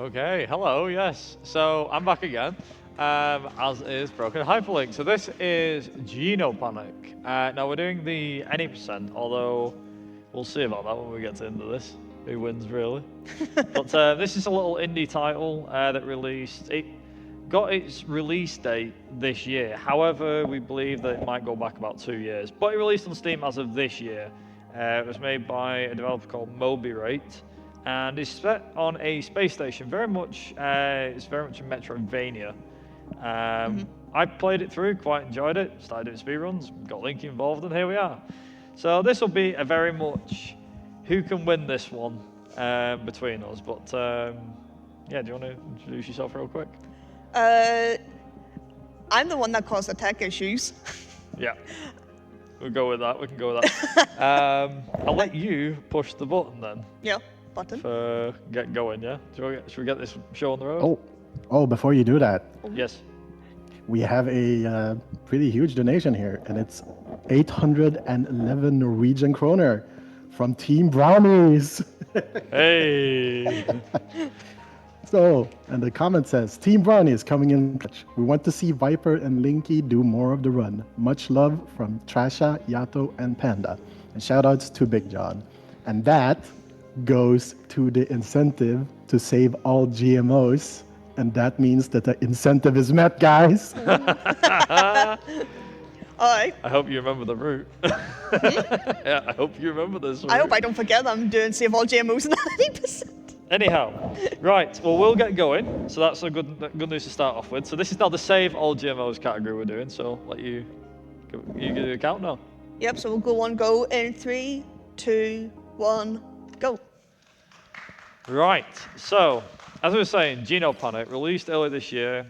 Okay, hello, yes. So I'm back again, as is Broken Hyperlink. So this is Genopanic. Now we're doing the any percent, although we'll see about that when we get to the end of this. Who wins, really? But this is a little indie title that released. It got its release date this year. However, we believe that it might go back about 2 years. But it released on Steam as of this year. It was made by a developer called MobiRate, and it's set on a space station. It's very much a Metroidvania. I played it through, quite enjoyed it. Started doing speedruns, got Link involved, and here we are. So this will be a very much who can win this one between us. But yeah, do you want to introduce yourself real quick? I'm the one that caused the tech issues. Yeah, we'll go with that. We can go with that. I'll let you push the button then. Yeah, button. For get going, yeah? Should we get this show on the road? Oh, before you do that, Yes. we have a pretty huge donation here, and it's 811 Norwegian kroner from Team Brownies. Hey! So, and the comment says, Team Brownies coming in clutch. We want to see Viper and Linky do more of the run. Much love from Trasha, Yato, and Panda. And shout outs to Big John. And that goes to the incentive to save all GMOs. And that means that the incentive is met, guys. Alright. I hope you remember the route. Yeah, I hope you remember this route. I hope I don't forget I'm doing save all GMOs 90%. Anyhow, right, well, we'll get going. So that's a good news to start off with. So this is now the save all GMOs category we're doing. So let you give the count now. Yep, so we'll go on go in 3, 2, 1, go. Right, so as I was saying, Genopanic, released earlier this year.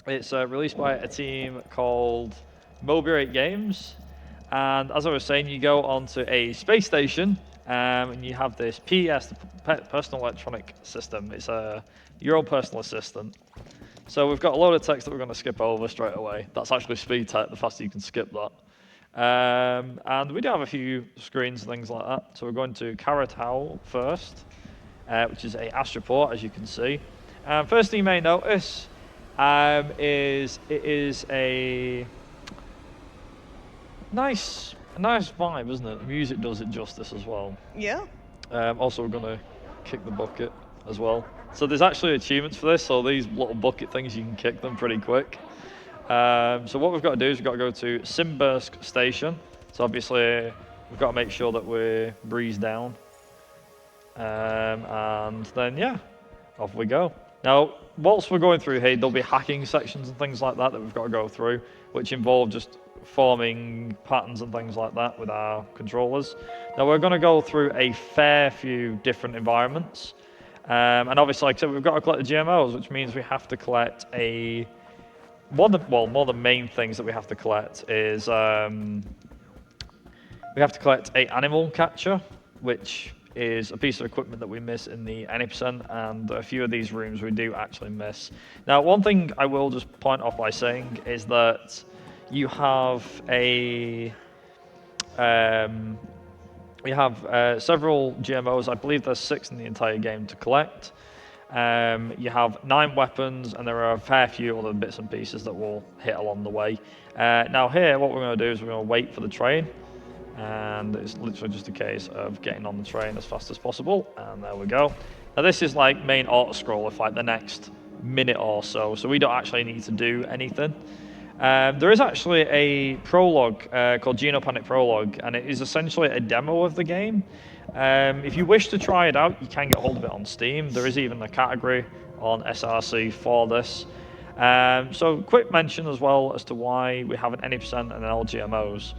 It's released by a team called MobiRate Games. And as I was saying, you go onto a space station and you have this PES, the Personal Electronic System. It's your own personal assistant. So we've got a load of text that we're going to skip over straight away. That's actually speed tech, the faster you can skip that. And we do have a few screens and things like that. So we're going to Karatau first, which is a Astroport, as you can see. First thing you may notice is it is a nice vibe, isn't it? The music does it justice as well. Yeah. Also, we're going to kick the bucket as well. So there's actually achievements for this. So these little bucket things, you can kick them pretty quick. So what we've got to do is we've got to go to Simbursk Station. So obviously, we've got to make sure that we're breeze down. And then, yeah, off we go. Now, whilst we're going through here, there'll be hacking sections and things like that we've got to go through, which involve just forming patterns and things like that with our controllers. Now, we're going to go through a fair few different environments. And obviously, like I said, we've got to collect the GMOs, which means we have to collect one of the main things that we have to collect is we have to collect an animal catcher, which is a piece of equipment that we miss in the N%, and a few of these rooms we do actually miss. Now, one thing I will just point off by saying is that you have several GMOs. I believe there's 6 in the entire game to collect. You have 9 weapons, and there are a fair few other bits and pieces that will hit along the way. Now here, what we're going to do is we're going to wait for the train. And it's literally just a case of getting on the train as fast as possible, and there we go. Now this is like main auto-scroller for like the next minute or so, so we don't actually need to do anything. There is actually a prologue called Genopanic Prologue, and it is essentially a demo of the game. If you wish to try it out, you can get hold of it on Steam. There is even a category on SRC for this. So quick mention as well as to why we have an NA% and an LGMOs.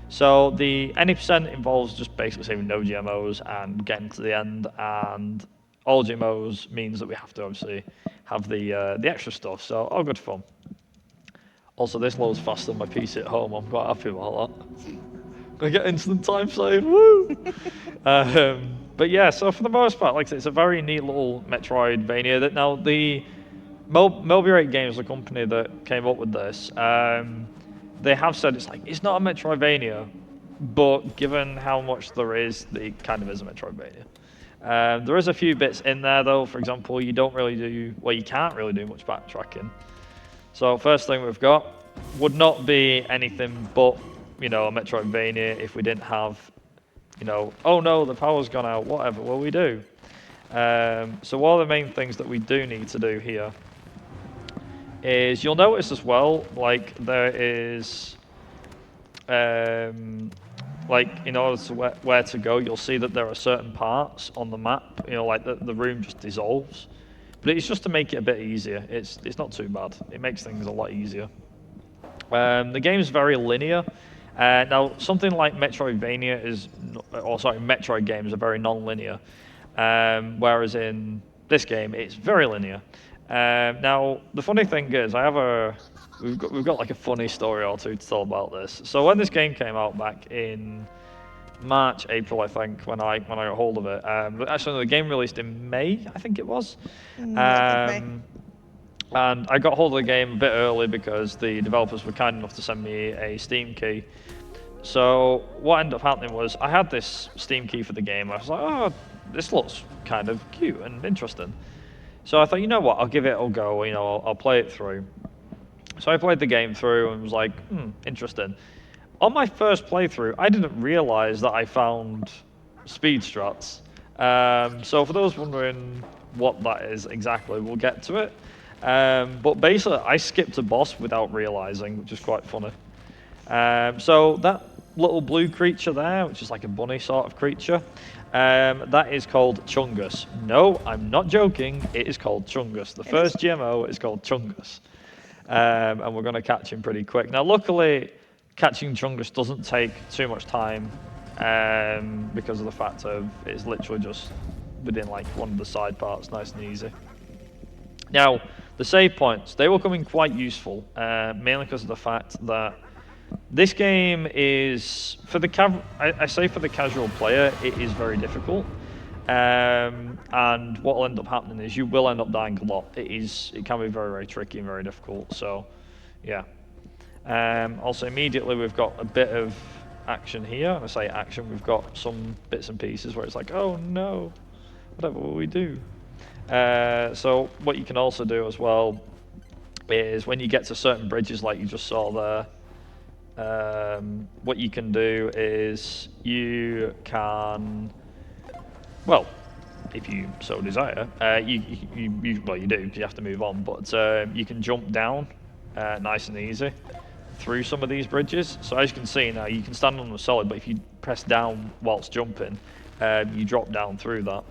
So the NA% involves just basically saving no GMOs and getting to the end, and all GMOs means that we have to obviously have the extra stuff, so all good fun. Also, this loads faster than my PC at home. I'm quite happy about that. I get instant time save, woo! But yeah, so for the most part, like I said, it's a very neat little Metroidvania. Now, the MobiRate Games, the company that came up with this, they have said it's not a Metroidvania, but given how much there is, it kind of is a Metroidvania. There is a few bits in there though. For example, you can't really do much backtracking. So first thing we've got would not be anything but, you know, a Metroidvania if we didn't have, you know, oh no, the power's gone out, whatever will we do? So one of the main things that we do need to do here is, you'll notice as well, like there is, like in order to where to go, you'll see that there are certain parts on the map, you know, like the room just dissolves. But it's just to make it a bit easier. It's not too bad. It makes things a lot easier. The game's very linear. Now, something like Metroidvania Metroid games are very non-linear, whereas in this game it's very linear. Now, the funny thing is, we've got like a funny story or two to tell about this. So when this game came out back in March, April, I think, when I got hold of it. Actually, the game released in May, I think it was. May. And I got hold of the game a bit early because the developers were kind enough to send me a Steam key. So what ended up happening was I had this Steam key for the game. I was like, oh, this looks kind of cute and interesting. So I thought, you know what, I'll give it a go. You know, I'll play it through. So I played the game through and was like, interesting. On my first playthrough, I didn't realize that I found speed strats. So for those wondering what that is exactly, we'll get to it. But basically, I skipped a boss without realizing, which is quite funny. So that little blue creature there, which is like a bunny sort of creature, that is called Chungus. No, I'm not joking. It is called Chungus. The first GMO is called Chungus. And we're going to catch him pretty quick. Now, luckily, catching Chungus doesn't take too much time because of the fact of it's literally just within like one of the side parts, nice and easy. Now, the save points, they will come in quite useful, mainly because of the fact that this game is, for the for the casual player, it is very difficult. And what will end up happening is you will end up dying a lot. It can be very, very tricky and very difficult. So, yeah. Also, immediately we've got a bit of action here. When I say action, we've got some bits and pieces where it's like, oh no, whatever will we do? So what you can also do as well is when you get to certain bridges like you just saw there, what you can do is you can, well, if you so desire, you do because you have to move on, but you can jump down nice and easy through some of these bridges. So as you can see now, you can stand on the solid, but if you press down whilst jumping, you drop down through that.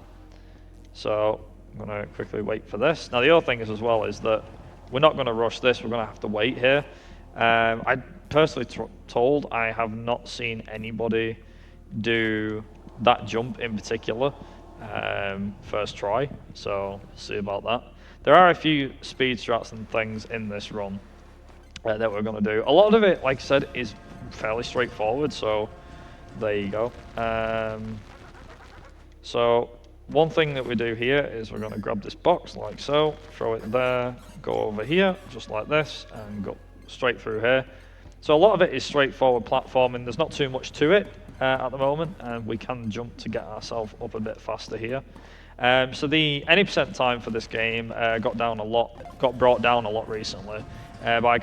So I'm going to quickly wait for this. Now the other thing is as well is that we're not going to rush this, we're going to have to wait here. I personally told I have not seen anybody do that jump in particular first try, so we'll see about that. There are a few speed strats and things in this run that we're going to do. A lot of it, like I said, is fairly straightforward, so there you go. So one thing that we do here is we're going to grab this box like so, throw it there, go over here just like this, and go straight through here. So a lot of it is straightforward platforming. There's not too much to it at the moment, and we can jump to get ourselves up a bit faster here. So the any percent time for this game got brought down a lot recently by a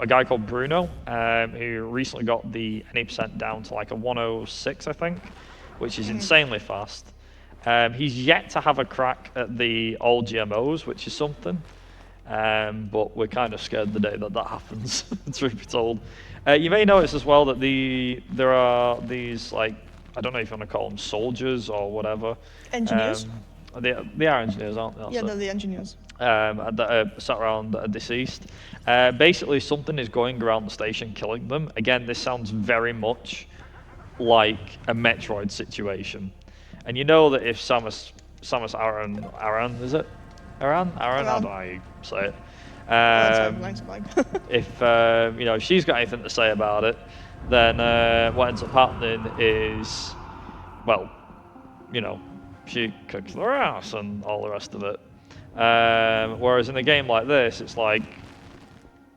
guy called Bruno, who recently got the any percent down to like a 106, I think, which is insanely fast. He's yet to have a crack at the old GMOs, which is something. But we're kind of scared the day that happens, truth be told. You may notice as well that there are these, like, I don't know if you want to call them soldiers or whatever. Engineers? They are engineers, aren't they? Yeah, they're the engineers. That are sat around that are deceased. Basically, something is going around the station killing them. Again, this sounds very much like a Metroid situation. And you know that if Samus Aran, is it? Aran, how do I say it? If if she's got anything to say about it, then what ends up happening is, well, she kicks their ass and all the rest of it. Whereas in a game like this, it's like,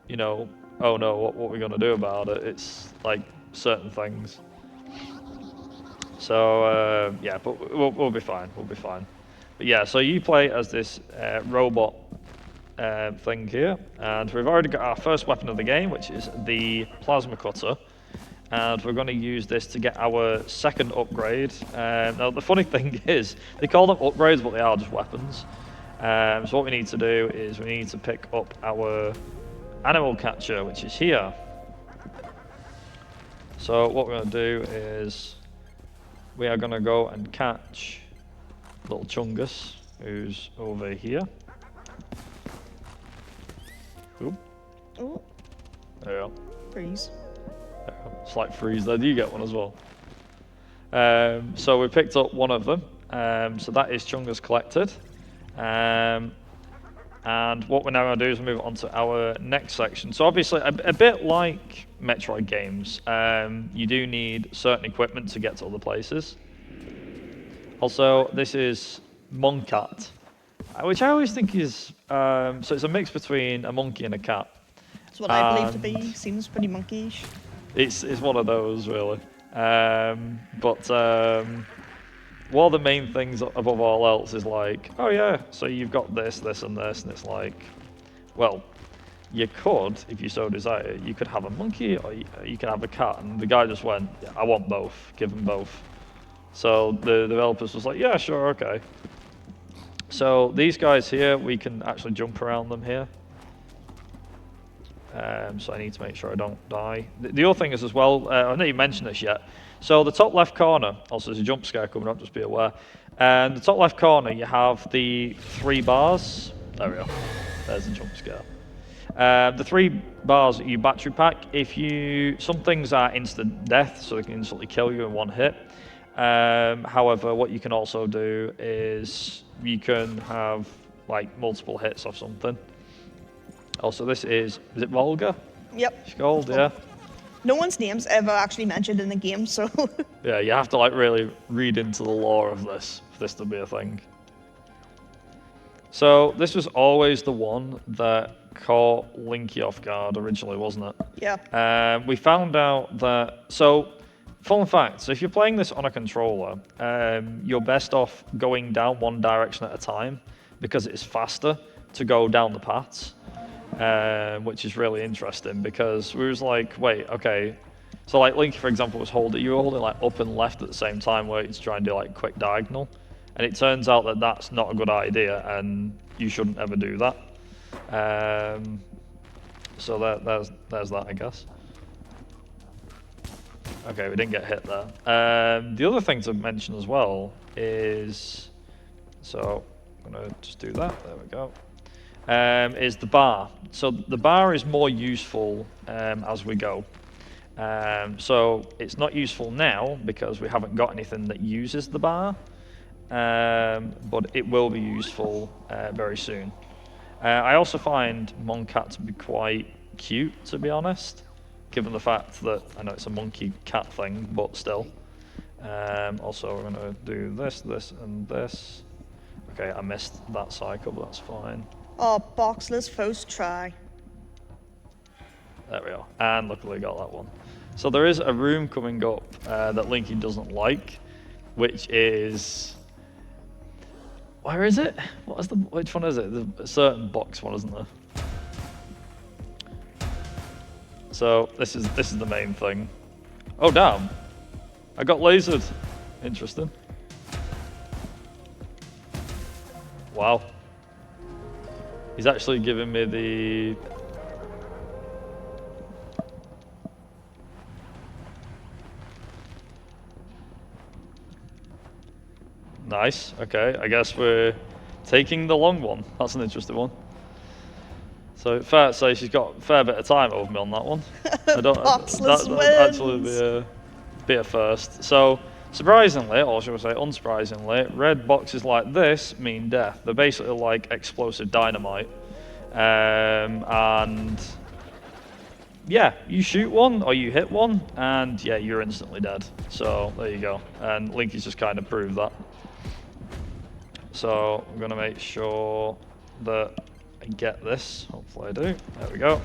oh no, what are we gonna do about it? It's like certain things. So yeah, but we'll be fine. We'll be fine. But yeah, so you play as this robot thing here, and we've already got our first weapon of the game, which is the plasma cutter. And we're going to use this to get our second upgrade. Now, the funny thing is, they call them upgrades, but they are just weapons. So what we need to do is we need to pick up our animal catcher, which is here. So what we're going to do is we are going to go and catch little Chungus, who's over here. Oop. Oh, There you go. freeze. Slight freeze there. Do you get one as well? So we picked up one of them. So that is Chungus collected. And what we're now going to do is move on to our next section. So obviously, a bit like Metroid games, you do need certain equipment to get to other places. Also, this is Moncat, which I always think is, so it's a mix between a monkey and a cat. That's what I believe to be. Seems pretty monkeyish. It's one of those, really. But one of the main things above all else is like, oh yeah, so you've got this, this, and this, and it's like, well, you could, if you so desire, you could have a monkey or you could have a cat. And the guy just went, yeah, I want both, give them both. So the developers was like, yeah, sure, okay. So these guys here, we can actually jump around them here. So I need to make sure I don't die. The other thing is as well, I know you mentioned this yet. So the top left corner, also there's a jump scare coming up, just be aware. And the top left corner, you have the 3 bars. There we go. There's the jump scare. The 3 bars that you battery pack, some things are instant death, so they can instantly kill you in one hit. However, what you can also do is you can have like multiple hits of something. Also, this is it Volga? Yep. It's called, yeah. No one's name's ever actually mentioned in the game, so. Yeah, you have to like really read into the lore of this for this to be a thing. So this was always the one that caught Linky off guard originally, wasn't it? Yeah. We found out that, so fun fact, so if you're playing this on a controller, you're best off going down one direction at a time because it's faster to go down the paths. Which is really interesting because we was like, wait, okay. So like Link, for example, you were holding like up and left at the same time where it's trying to do like quick diagonal. And it turns out that that's not a good idea and you shouldn't ever do that. So there's that, I guess. Okay, we didn't get hit there. The other thing to mention as well is, so I'm gonna just do that, there we go. Is the bar. So the bar is more useful as we go. So it's not useful now because we haven't got anything that uses the bar, but it will be useful very soon. I also find Moncat to be quite cute, to be honest, given the fact that I know it's a monkey cat thing, but still. Also, we're going to do this, this, and this. Okay, I missed that cycle, but that's fine. Oh, boxless first try. There we go. And luckily got that one. So there is a room coming up that Linky doesn't like, which is... Where is it? Which one is it? There's a certain box one, isn't there? So this is the main thing. Oh damn! I got lasered. Interesting. Wow. He's actually giving me the... Nice, okay, I guess we're taking the long one. That's an interesting one. So fair to say she's got a fair bit of time over me on that one. Boxless wins. Actually be a first. So surprisingly, or should I say unsurprisingly, red boxes like this mean death. They're basically like explosive dynamite. And yeah, you shoot one or you hit one and yeah, you're instantly dead. So there you go. And Linky's just kind of proved that. So I'm gonna make sure that I get this. Hopefully I do. There we go.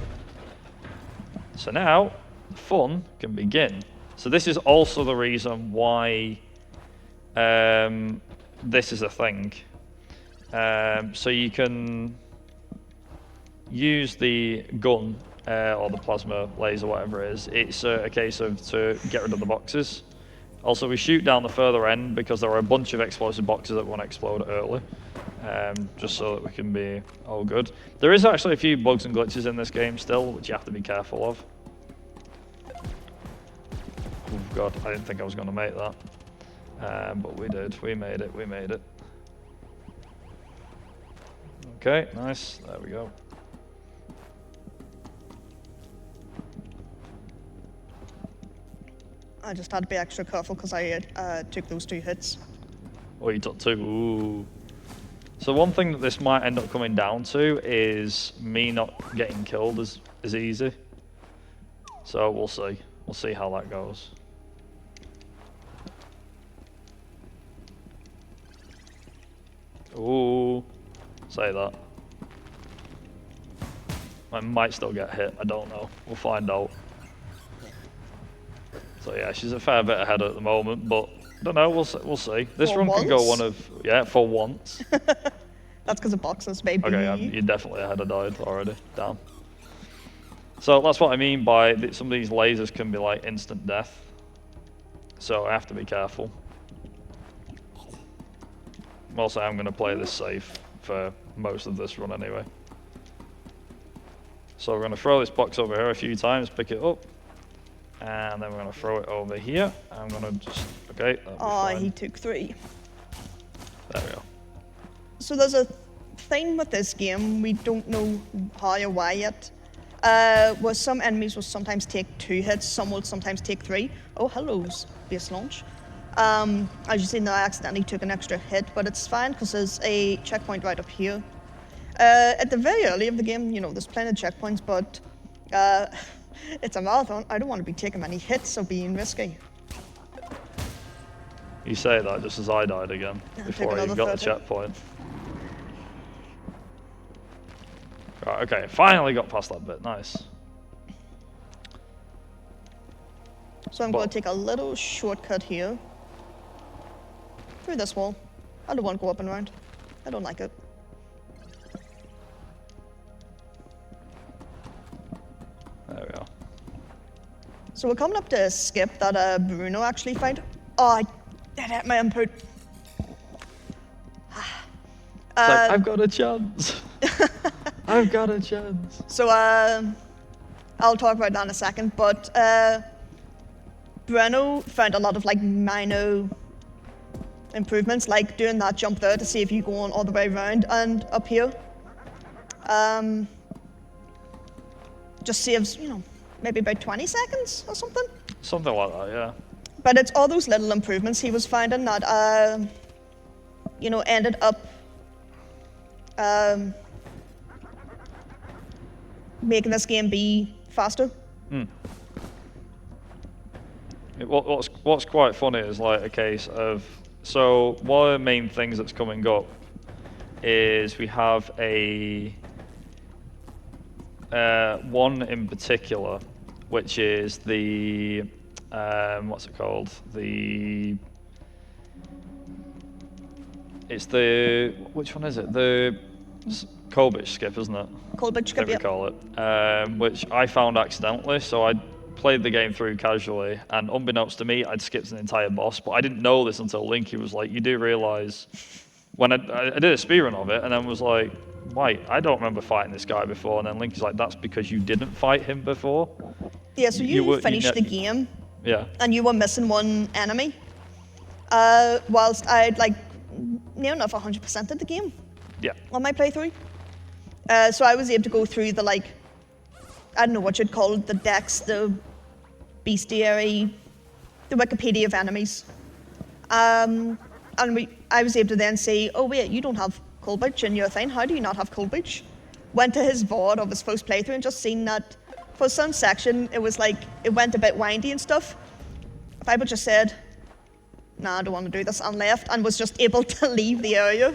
So now the fun can begin. So this is also the reason why this is a thing. So you can use the gun or the plasma laser, whatever it is. It's a case of to get rid of the boxes. Also, we shoot down the further end because there are a bunch of explosive boxes that want to explode early, just so that we can be all good. There is actually a few bugs and glitches in this game still, which you have to be careful of. Oh god, I didn't think I was going to make that. But we did. We made it. We made it. Okay, nice. There we go. I just had to be extra careful because I took those 2 hits. Oh, you took 2. Ooh. So one thing that this might end up coming down to is me not getting killed as easy. So we'll see. We'll see how that goes. Ooh. Say that. I might still get hit. I don't know. We'll find out. So yeah, she's a fair bit ahead at the moment, but I don't know. We'll see. This For run once? could go one of for once. That's because of boxes, baby. Okay, you're definitely ahead. I died already. Damn. So that's what I mean by some of these lasers can be like instant death. So I have to be careful. Also, I'm going to play this safe for most of this run anyway. So we're going to throw this box over here a few times, pick it up, and then we're going to throw it over here. I'm going to just, okay. Oh, he took 3. There we go. So there's a thing with this game, we don't know how or why yet, where some enemies will sometimes take 2 hits, some will sometimes take 3. Oh, hello, base launch. As you see now, I accidentally took an extra hit, but it's fine because there's a checkpoint right up here. At the very early of the game, you know, there's plenty of checkpoints, but it's a marathon. I don't want to be taking many hits or being risky. You say that just as I died again before I even got the checkpoint. Right, okay, finally got past that bit. Nice. So I'm going to take a little shortcut here. Through this wall. I don't want to go up and around. I don't like it. There we go. So we're coming up to a skip that Bruno actually found. Oh, I did hit my input. It's like, I've got a chance. I've got a chance. So I'll talk about that in a second, but Bruno found a lot of like minor improvements, like doing that jump there to see if you go on all the way around and up here. Just saves, you know, maybe about 20 seconds or something. Something like that, yeah. But it's all those little improvements he was finding that, you know, ended up making this game be faster. What's quite funny is like a case of, so one of the main things that's coming up is we have a one in particular, which is the what's it called? It's the, which one is it? The Kolbich skip, isn't it? Kolbich skip, we call it, which I found accidentally. So I played the game through casually, and unbeknownst to me, I'd skipped an entire boss. But I didn't know this until Linky was like, "You do realize?" When I did a speedrun of it, and then was like, "Wait, I don't remember fighting this guy before." And then Linky's like, "That's because you didn't fight him before." Yeah, so you finished the game. Yeah. And you were missing one enemy. Whilst I'd like near enough 100% of the game. Yeah. On my playthrough. So I was able to go through the like, I don't know what you'd call it, the decks, the bestiary, the Wikipedia of enemies. And I was able to then say, oh wait, you don't have Kolbich in your thing. How do you not have Kolbich? Went to his VOD of his first playthrough and just seen that for some section, it was like, it went a bit windy and stuff. Viper just said, nah, I don't want to do this, and left, and was just able to leave the area.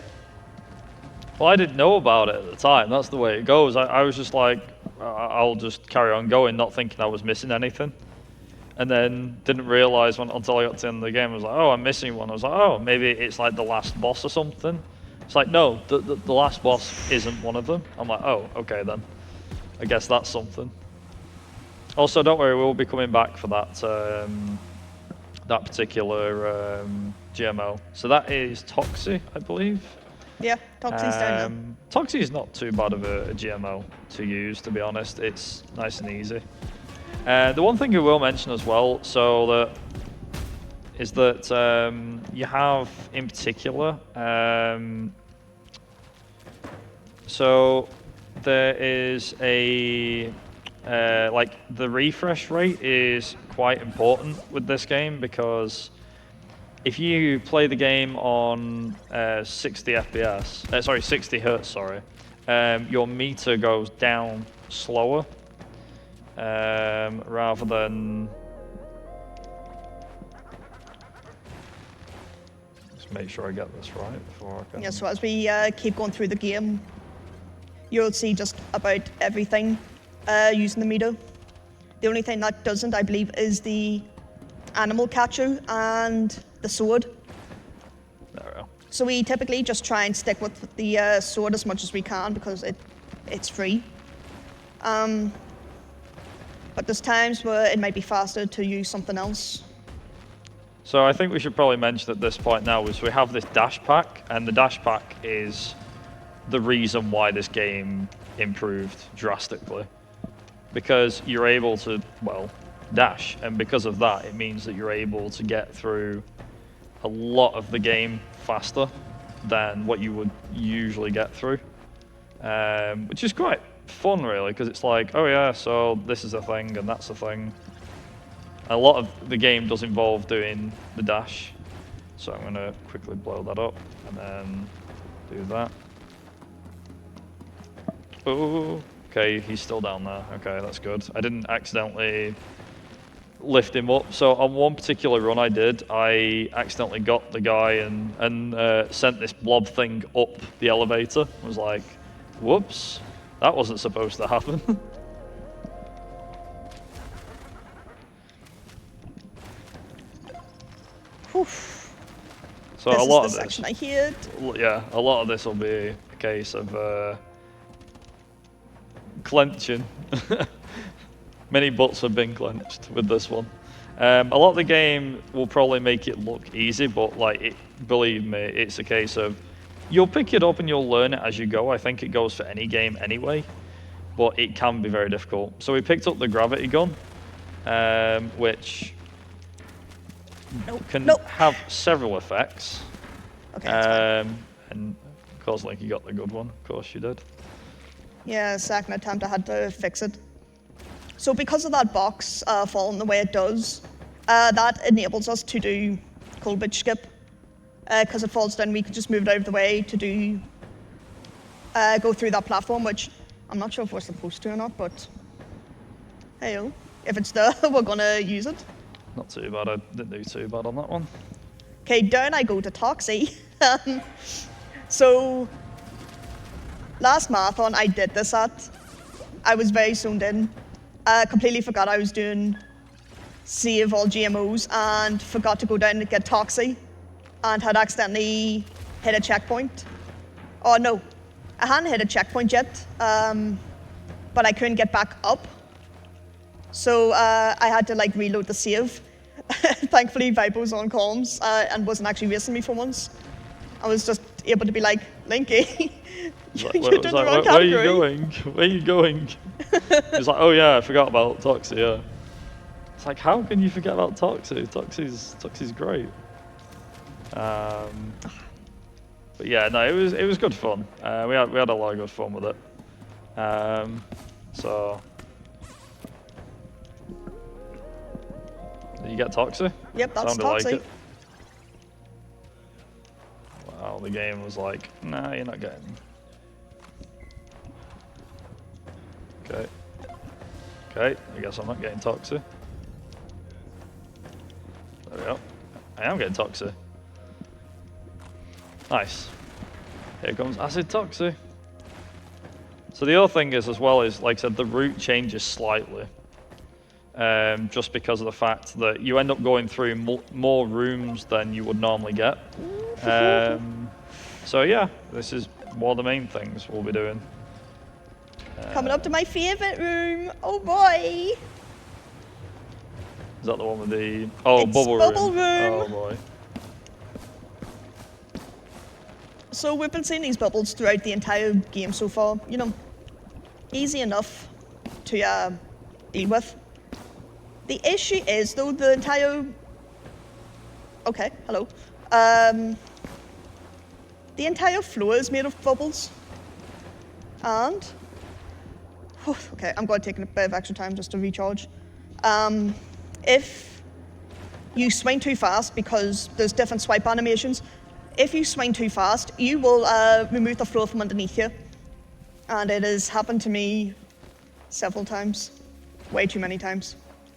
Well, I didn't know about it at the time. That's the way it goes. I was just like, I'll just carry on going, not thinking I was missing anything. and then didn't realize until I got to the end of the game. I was like, oh, I'm missing one. I was like, oh, maybe it's like the last boss or something. It's like, no, the last boss isn't one of them. I'm like, oh, okay then. I guess that's something. Also, don't worry, we'll be coming back for that that particular GMO. So that is Toxie, I believe. Yeah, Toxie's down now. Toxie is not too bad of a GMO to use, to be honest. It's nice and easy. The one thing I will mention as well, is that you have in particular, so there is a like the refresh rate is quite important with this game, because if you play the game on 60 FPS, sorry, 60 hertz, sorry, your meter goes down slower rather than. Just make sure I get this right before I can. Yeah, so as we keep going through the game, you'll see just about everything using the meter. The only thing that doesn't, I believe, is the animal catcher and the sword. There we go. So we typically just try and stick with the sword as much as we can because it's free. But there's times where it might be faster to use something else. So I think we should probably mention at this point now is we have this dash pack, and the dash pack is the reason why this game improved drastically. Because you're able to, well, dash, and because of that, it means that you're able to get through a lot of the game faster than what you would usually get through, which is quite fun, really, because it's like, oh yeah, so this is a thing and that's a thing. A lot of the game does involve doing the dash, so I'm going to quickly blow that up and then do that. Oh, okay, he's still down there. Okay, that's good. I didn't accidentally lift him up. So on one particular run I did, I accidentally got the guy and sent this blob thing up the elevator. I was like, whoops, that wasn't supposed to happen. So this a lot is the of this, section I hate. yeah, a lot of this will be a case of clenching. Many butts have been clenched with this one. A lot of the game will probably make it look easy, but believe me, it's a case of you'll pick it up and you'll learn it as you go. I think it goes for any game anyway, but it can be very difficult. So we picked up the gravity gun, which can have several effects. Okay, that's fine. And of course, Link, you got the good one. Of course you did. Yeah, second attempt I had to fix it. So because of that box falling the way it does, that enables us to do cold bridge skip. Because it falls down, we can just move it out of the way to do go through that platform, which I'm not sure if we're supposed to or not, but hey, if it's there, we're gonna use it. Not too bad. I didn't do too bad on that one. Okay, down I go to Toxie. So last marathon I did this at. I was very zoned in. Completely forgot I was doing save all GMOs and forgot to go down and get Toxie and had accidentally hit a checkpoint. Oh no, I hadn't hit a checkpoint yet, but I couldn't get back up. So I had to reload the save. Thankfully Viper was on comms and wasn't actually racing me for once. I was just able to be like, Linky, you're doing the wrong category. Where are you going? Where are you going? He's like, oh yeah, I forgot about Toxie, yeah. It's like, how can you forget about Toxie? Toxie's great. But yeah, no, it was good fun. We had a lot of good fun with it. So did you get Toxie? Yep, that's Sounded Toxie. like it. Wow, the game was like, nah, you're not getting. Okay. Okay, I guess I'm not getting Toxie. There we go. I am getting Toxie. Nice. Here comes Acid Toxie. So the other thing is, as well, is, like I said, the route changes slightly. just because of the fact that you end up going through more rooms than you would normally get. So yeah, this is one of the main things we'll be doing. Coming up to my favourite room. Oh boy. Is that the one with the... It's bubble room. Oh boy. So we've been seeing these bubbles throughout the entire game so far. You know, easy enough to deal with. The issue is, though, the entire... Okay, hello. The entire floor is made of bubbles. And... okay, I'm going to take a bit of extra time just to recharge. If you swing too fast, because there's different swipe animations, if you swing too fast, you will remove the floor from underneath you. And it has happened to me several times. Way too many times.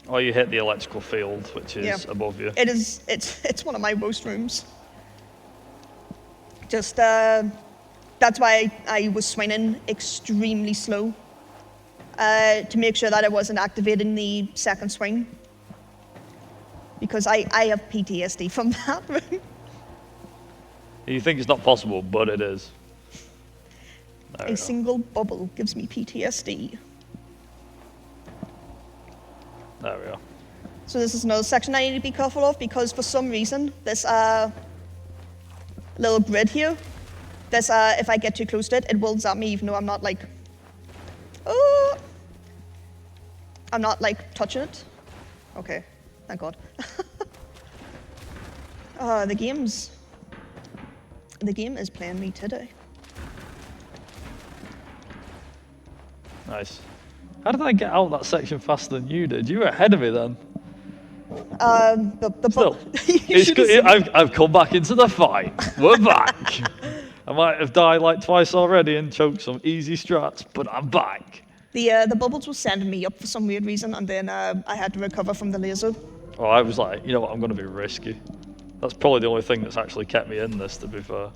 Or you hit the electrical field, which is above you. It's one of my worst rooms. Just, that's why I was swinging extremely slow. To make sure that I wasn't activating the second swing. Because I have PTSD from that room. You think it's not possible, but it is. A single bubble gives me PTSD. There we are. So this is another section I need to be careful of, because for some reason, this little grid here, this if I get too close to it, it will zap me even though I'm not like, I'm not like touching it. Okay, thank God. The game is playing me today. Nice. How did I get out of that section faster than you did? You were ahead of me then. Still, it's good. I've come back into the fight. We're back. I might have died like twice already and choked some easy strats, but I'm back. The bubbles were sending me up for some weird reason, and then I had to recover from the laser. Oh, I was like, you know what, I'm going to be risky. That's probably the only thing that's actually kept me in this, to be fair.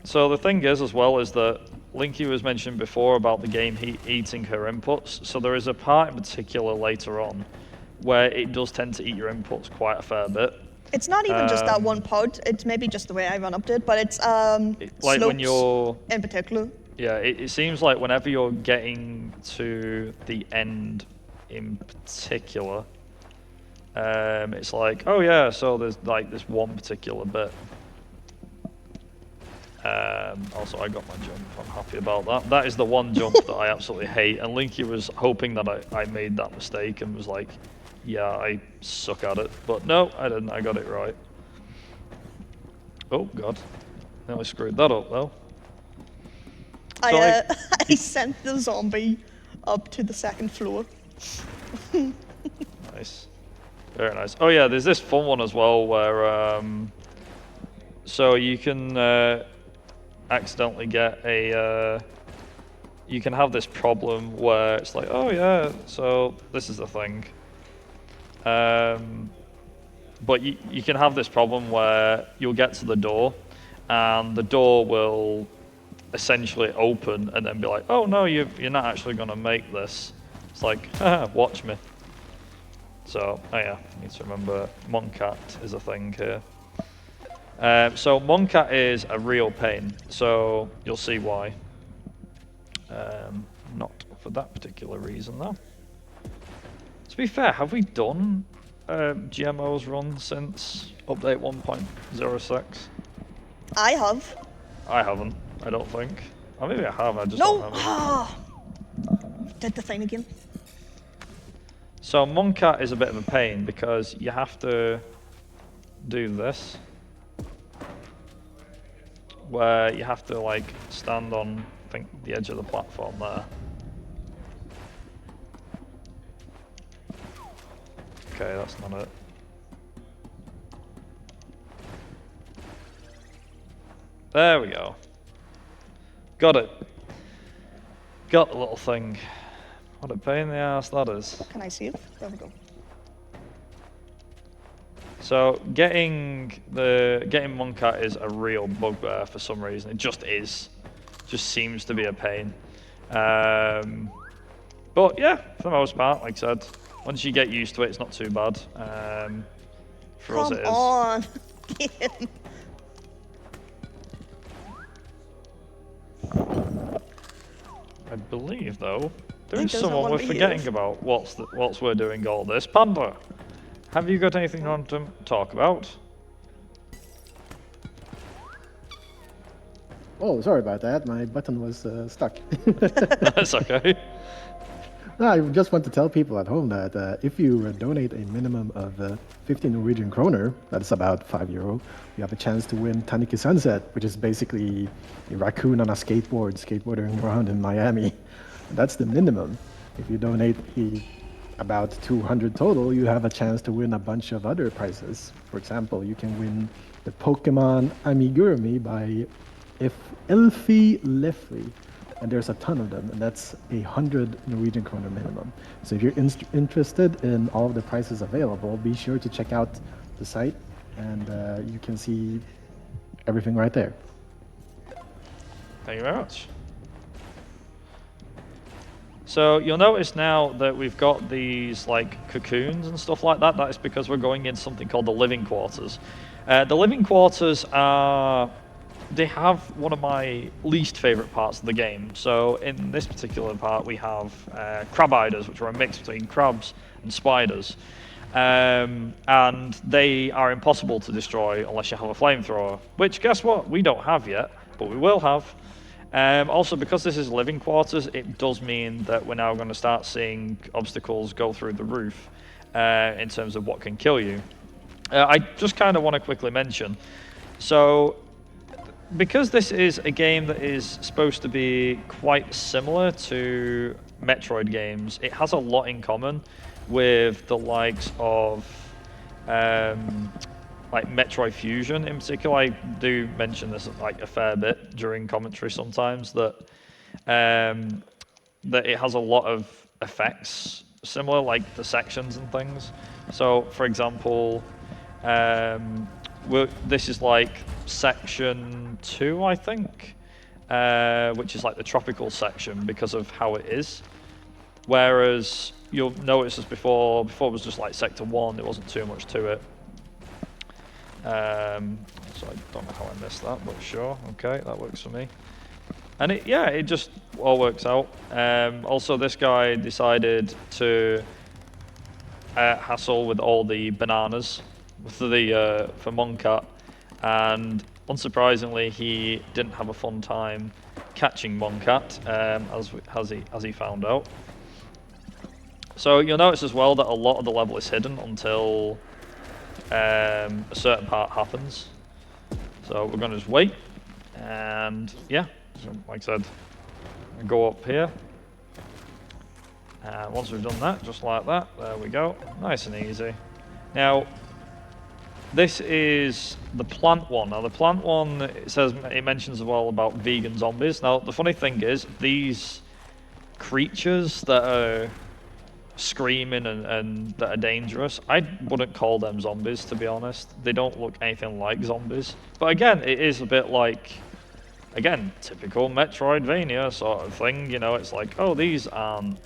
So the thing is, as well, is that Linky was mentioned before about the game eating her inputs. So there is a part in particular later on where it does tend to eat your inputs quite a fair bit. It's not even just that one pod. It's maybe just the way I run up to it, but it's like when you're in particular. Yeah, it seems like whenever you're getting to the end in particular, it's like, oh yeah, so there's like this one particular bit. Also, I got my jump. I'm happy about that. That is the one jump that I absolutely hate. And Linky was hoping that I made that mistake and was like, yeah, I suck at it. But no, I didn't. I got it right. Oh, God. Now I screwed that up, though. I sent the zombie up to the second floor. Nice. Very nice. Oh, yeah, there's this fun one as well where... so you can accidentally get a... you can have this problem where it's like, oh, yeah, so this is the thing. But you can have this problem where you'll get to the door and the door will essentially open and then be like, oh no, you're not actually going to make this. It's like, haha, watch me. So, oh yeah, need to remember Moncat is a thing here. So Moncat is a real pain, so you'll see why. Not for that particular reason though. To be fair, have we done GMO's run since update 1.06? I have. I haven't, I don't think. Or maybe I have, I just No! don't remember. Did the thing again. So Moncat is a bit of a pain because you have to do this. Where you have to like stand on, I think, the edge of the platform there. Okay, that's not it. There we go. Got it. Got the little thing. What a pain in the ass that is. Can I see it? There we go. So getting Moncat is a real bugbear for some reason. It just is. Just seems to be a pain. But yeah, for the most part, like I said, once you get used to it, it's not too bad. For us, it is. Come on. Game. I believe, though, there He is doesn't someone want we're to forgetting behave. about whilst we're doing all this. Panda, have you got anything you want to talk about? Oh, sorry about that. My button was stuck. That's okay. No, I just want to tell people at home that if you donate a minimum of 50 Norwegian kroner, that's about €5, you have a chance to win Taniki Sunset, which is basically a raccoon on a skateboard skateboarding around in Miami. That's the minimum. If you donate about 200 total, you have a chance to win a bunch of other prizes. For example, you can win the Pokemon Amigurumi by Elfie Leffy. And there's a ton of them, and that's 100 Norwegian kroner minimum. So if you're interested in all of the prices available, be sure to check out the site, and you can see everything right there. Thank you very much. So you'll notice now that we've got these like cocoons and stuff like that. That is because we're going in something called the living quarters. The living quarters are... They have one of my least favorite parts of the game. So in this particular part, we have crab-iders, which are a mix between crabs and spiders. And they are impossible to destroy unless you have a flamethrower, which, guess what? We don't have yet, but we will have. Also, because this is living quarters, it does mean that we're now going to start seeing obstacles go through the roof in terms of what can kill you. I just kind of want to quickly mention, so because this is a game that is supposed to be quite similar to Metroid games, it has a lot in common with the likes of like Metroid Fusion in particular. I do mention this like a fair bit during commentary sometimes, that that it has a lot of effects similar, like the sections and things. So for example, this is like section 2, I think, which is like the tropical section because of how it is. Whereas you'll notice as before it was just like sector 1, there wasn't too much to it. So I don't know how I missed that, but sure, okay, that works for me. And it just all works out. Also, this guy decided to hassle with all the bananas for Moncat, and unsurprisingly, he didn't have a fun time catching Moncat, as he found out. So you'll notice as well that a lot of the level is hidden until a certain part happens. So we're going to just wait, and yeah, so like I said, go up here. And once we've done that, just like that, there we go, nice and easy. Now, this is the plant one. Now, the plant one, it mentions as well about vegan zombies. Now, the funny thing is, these creatures that are screaming and that are dangerous, I wouldn't call them zombies, to be honest. They don't look anything like zombies. But again, it is a bit like, again, typical Metroidvania sort of thing. You know, it's like, oh, these aren't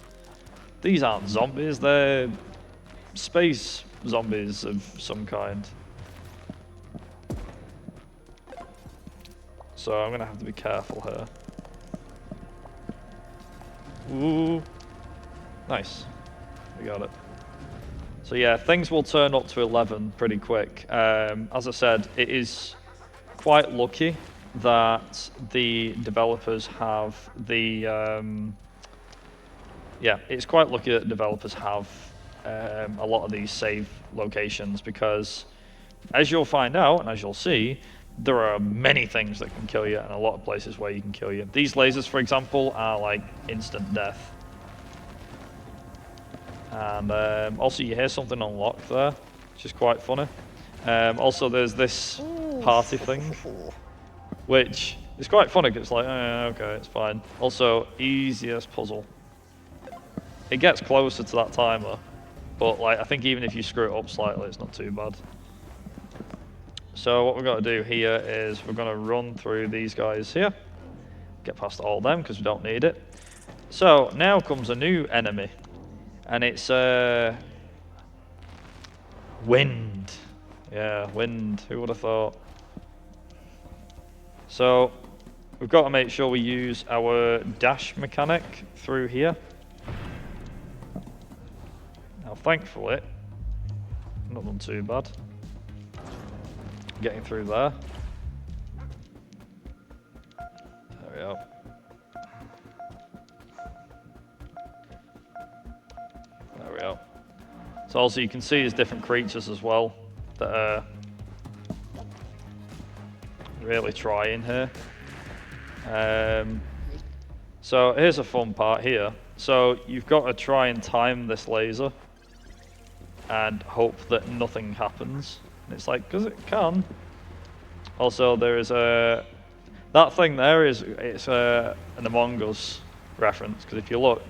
zombies, they're space zombies of some kind. So I'm gonna have to be careful here. Ooh, nice, we got it. So yeah, things will turn up to 11 pretty quick. As I said, it is quite lucky that the developers have it's quite lucky that developers have a lot of these save locations, because as you'll find out and as you'll see, there are many things that can kill you and a lot of places where you can kill you. These lasers, for example, are like instant death. And also you hear something unlocked there, which is quite funny. Also there's this party thing, which is quite funny because it's like, okay, it's fine. Also, easiest puzzle. It gets closer to that timer, but like I think even if you screw it up slightly, it's not too bad. So what we've got to do here is we're going to run through these guys here, get past all of them because we don't need it. So now comes a new enemy, and it's wind. Yeah, wind. Who would have thought? So we've got to make sure we use our dash mechanic through here. Now, thankfully, not done too bad. Getting through there. There we go. There we go. So also you can see there's different creatures as well that are really trying here. So here's a fun part here. So you've got to try and time this laser and hope that nothing happens. And it's like, because it can. Also, there is a... That thing there is, it's an Among Us reference, because if you look,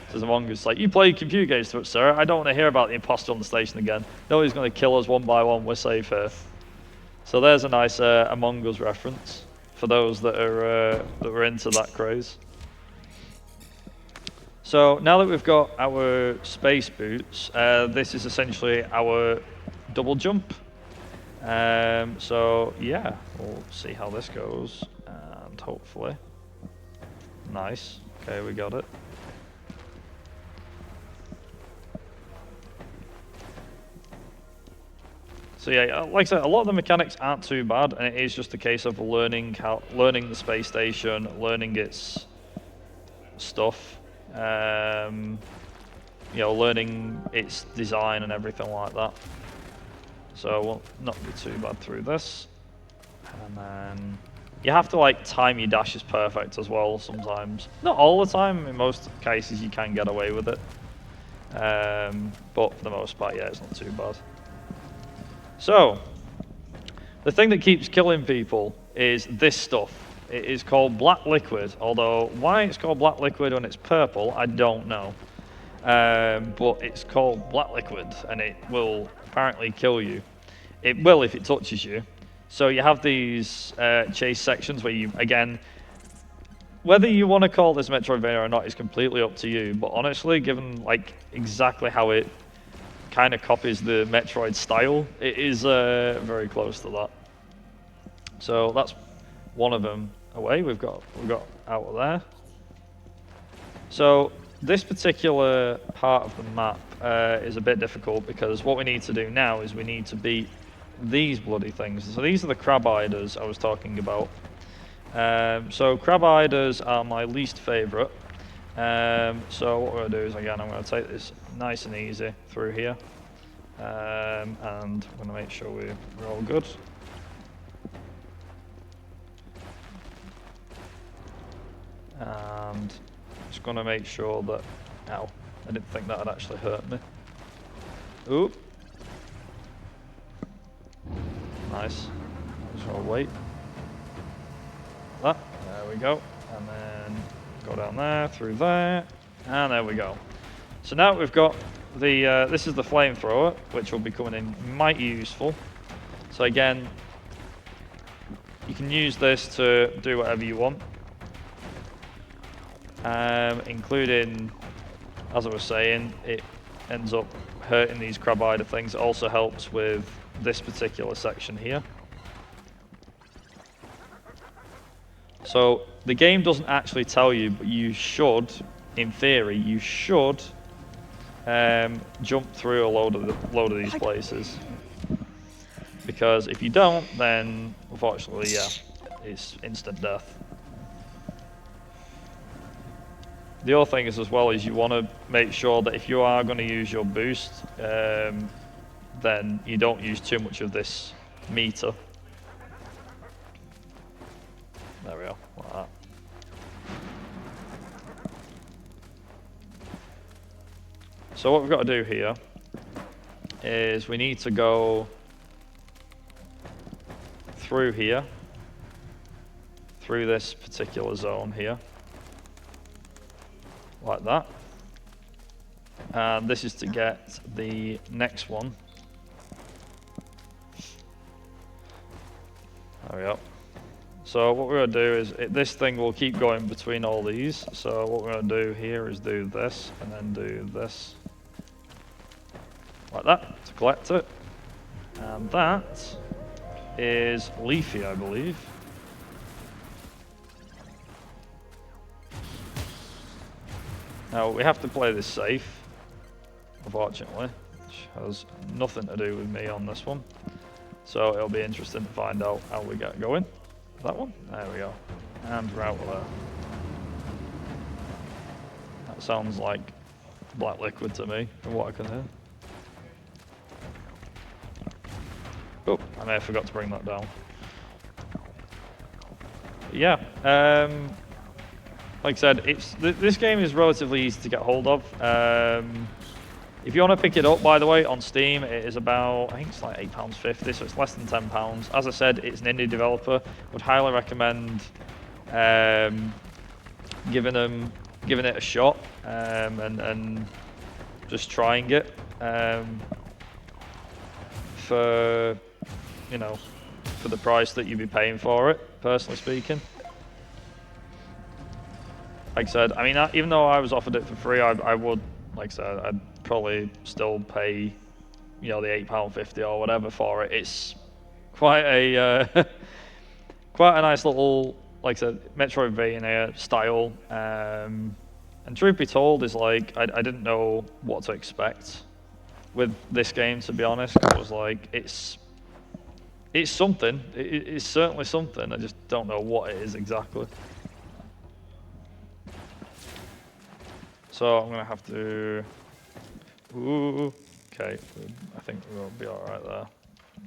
there's Among Us, like, you play computer games too much, sir. I don't want to hear about the imposter on the station again. Nobody's going to kill us one by one, we're safe here. So there's a nice Among Us reference for those that are into that craze. So now that we've got our space boots, this is essentially our double jump. So yeah, we'll see how this goes, and hopefully, nice. Okay, we got it. So yeah, like I said, a lot of the mechanics aren't too bad, and it is just a case of learning the space station, learning its stuff. You know, learning its design and everything like that. So we'll not be too bad through this. And then you have to like time your dashes perfect as well sometimes. Not all the time, in most cases you can get away with it. But for the most part, yeah, it's not too bad. So, the thing that keeps killing people is this stuff. It is called black liquid, although why it's called black liquid when it's purple, I don't know. But it's called black liquid, and it will apparently kill you. It will if it touches you. So you have these chase sections where you, again, whether you want to call this Metroidvania or not is completely up to you, but honestly, given like exactly how it kind of copies the Metroid style, it is very close to that. So that's one of them away. We've got out of there. So this particular part of the map is a bit difficult because what we need to do now is we need to beat these bloody things. So these are the crab hiders I was talking about. So crab hiders are my least favorite. So what we're going to do is, again, I'm going to take this nice and easy through here. And I'm going to make sure we're all good. And just going to make sure that... Ow, I didn't think that would actually hurt me. Oop. Nice. Just going to wait. That. There we go. And then go down there, through there, and there we go. So now we've got the, this is the flamethrower, which will be coming in mighty useful. So again, you can use this to do whatever you want. Including, as I was saying, it ends up hurting these crab hider things. It also helps with this particular section here. So the game doesn't actually tell you, but you should, in theory, you should jump through a load of these places. Because if you don't, then unfortunately, yeah, it's instant death. The other thing is as well is you want to make sure that if you are going to use your boost, then you don't use too much of this meter. There we go, like that. So what we've got to do here is we need to go through here, through this particular zone here, like that. And this is to get the next one. There we go. So what we're going to do is, this thing will keep going between all these. So what we're going to do here is do this, and then do this. Like that, to collect it. And that is Leafy, I believe. Now, we have to play this safe, unfortunately, which has nothing to do with me on this one. So it'll be interesting to find out how we get going. That one? There we go. And we're out of there. That sounds like black liquid to me, from what I can hear. Oh, I may have forgot to bring that down. But yeah, like I said, this game is relatively easy to get hold of. If you want to pick it up, by the way, on Steam, it is about, I think it's like £8.50, so it's less than £10. As I said, it's an indie developer. Would highly recommend giving it a shot and just trying it for, you know, for the price that you'd be paying for it, personally speaking. Like I said, I mean, even though I was offered it for free, I would, like I said, I'd probably still pay, you know, the £8.50 or whatever for it. It's quite a quite a nice little, like I said, Metroidvania style. And truth be told, is like I didn't know what to expect with this game, to be honest. I was like, it's something. It's certainly something. I just don't know what it is exactly. So I'm gonna have to. Ooh, okay. I think we'll be all right there.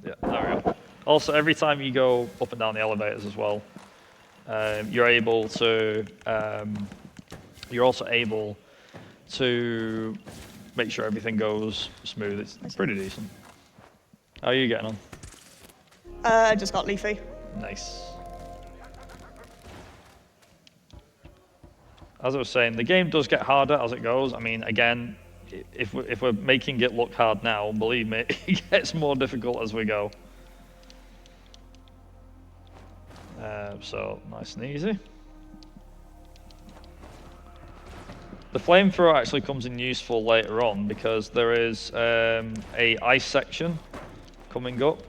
Yeah, there we go. Also, every time you go up and down the elevators as well, you're able to. You're also able to make sure everything goes smooth. It's pretty decent. How are you getting on? I just got Leafy. Nice. As I was saying, the game does get harder as it goes. I mean, again, if we're making it look hard now, believe me, it gets more difficult as we go. So, nice and easy. The flamethrower actually comes in useful later on because there is a ice section coming up,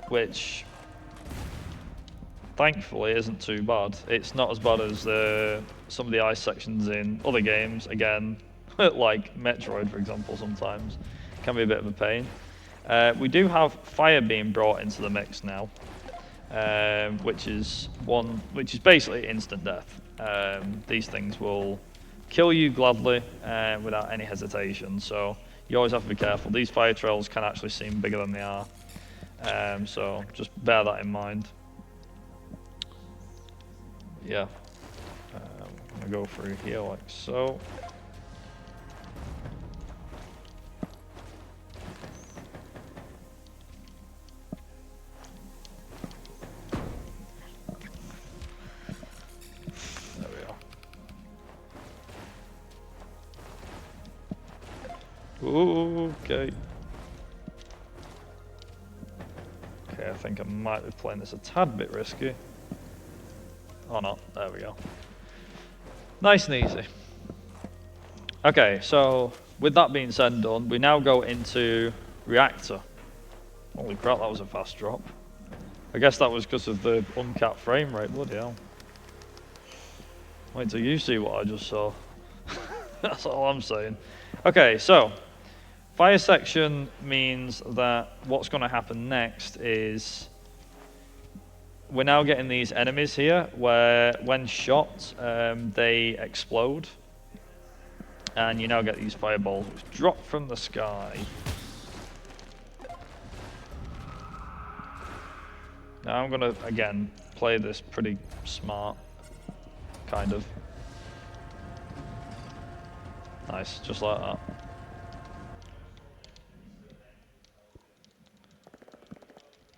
which thankfully isn't too bad. It's not as bad as some of the ice sections in other games. Again, like Metroid, for example, sometimes can be a bit of a pain. We do have fire being brought into the mix now, which is basically instant death. These things will kill you gladly without any hesitation. So you always have to be careful. These fire trails can actually seem bigger than they are. So just bear that in mind. Yeah, I'm gonna go through here like so. There we are. Okay. Okay, I think I might be playing this a tad bit risky. Oh no, there we go. Nice and easy. Okay, so with that being said and done, we now go into Reactor. Holy crap, that was a fast drop. I guess that was because of the uncapped frame rate, bloody hell. Wait till you see what I just saw. That's all I'm saying. Okay, so fire section means that what's going to happen next is we're now getting these enemies here where when shot they explode, and you now get these fireballs which drop from the sky. Now I'm gonna again play this pretty smart, kind of. Nice, just like that.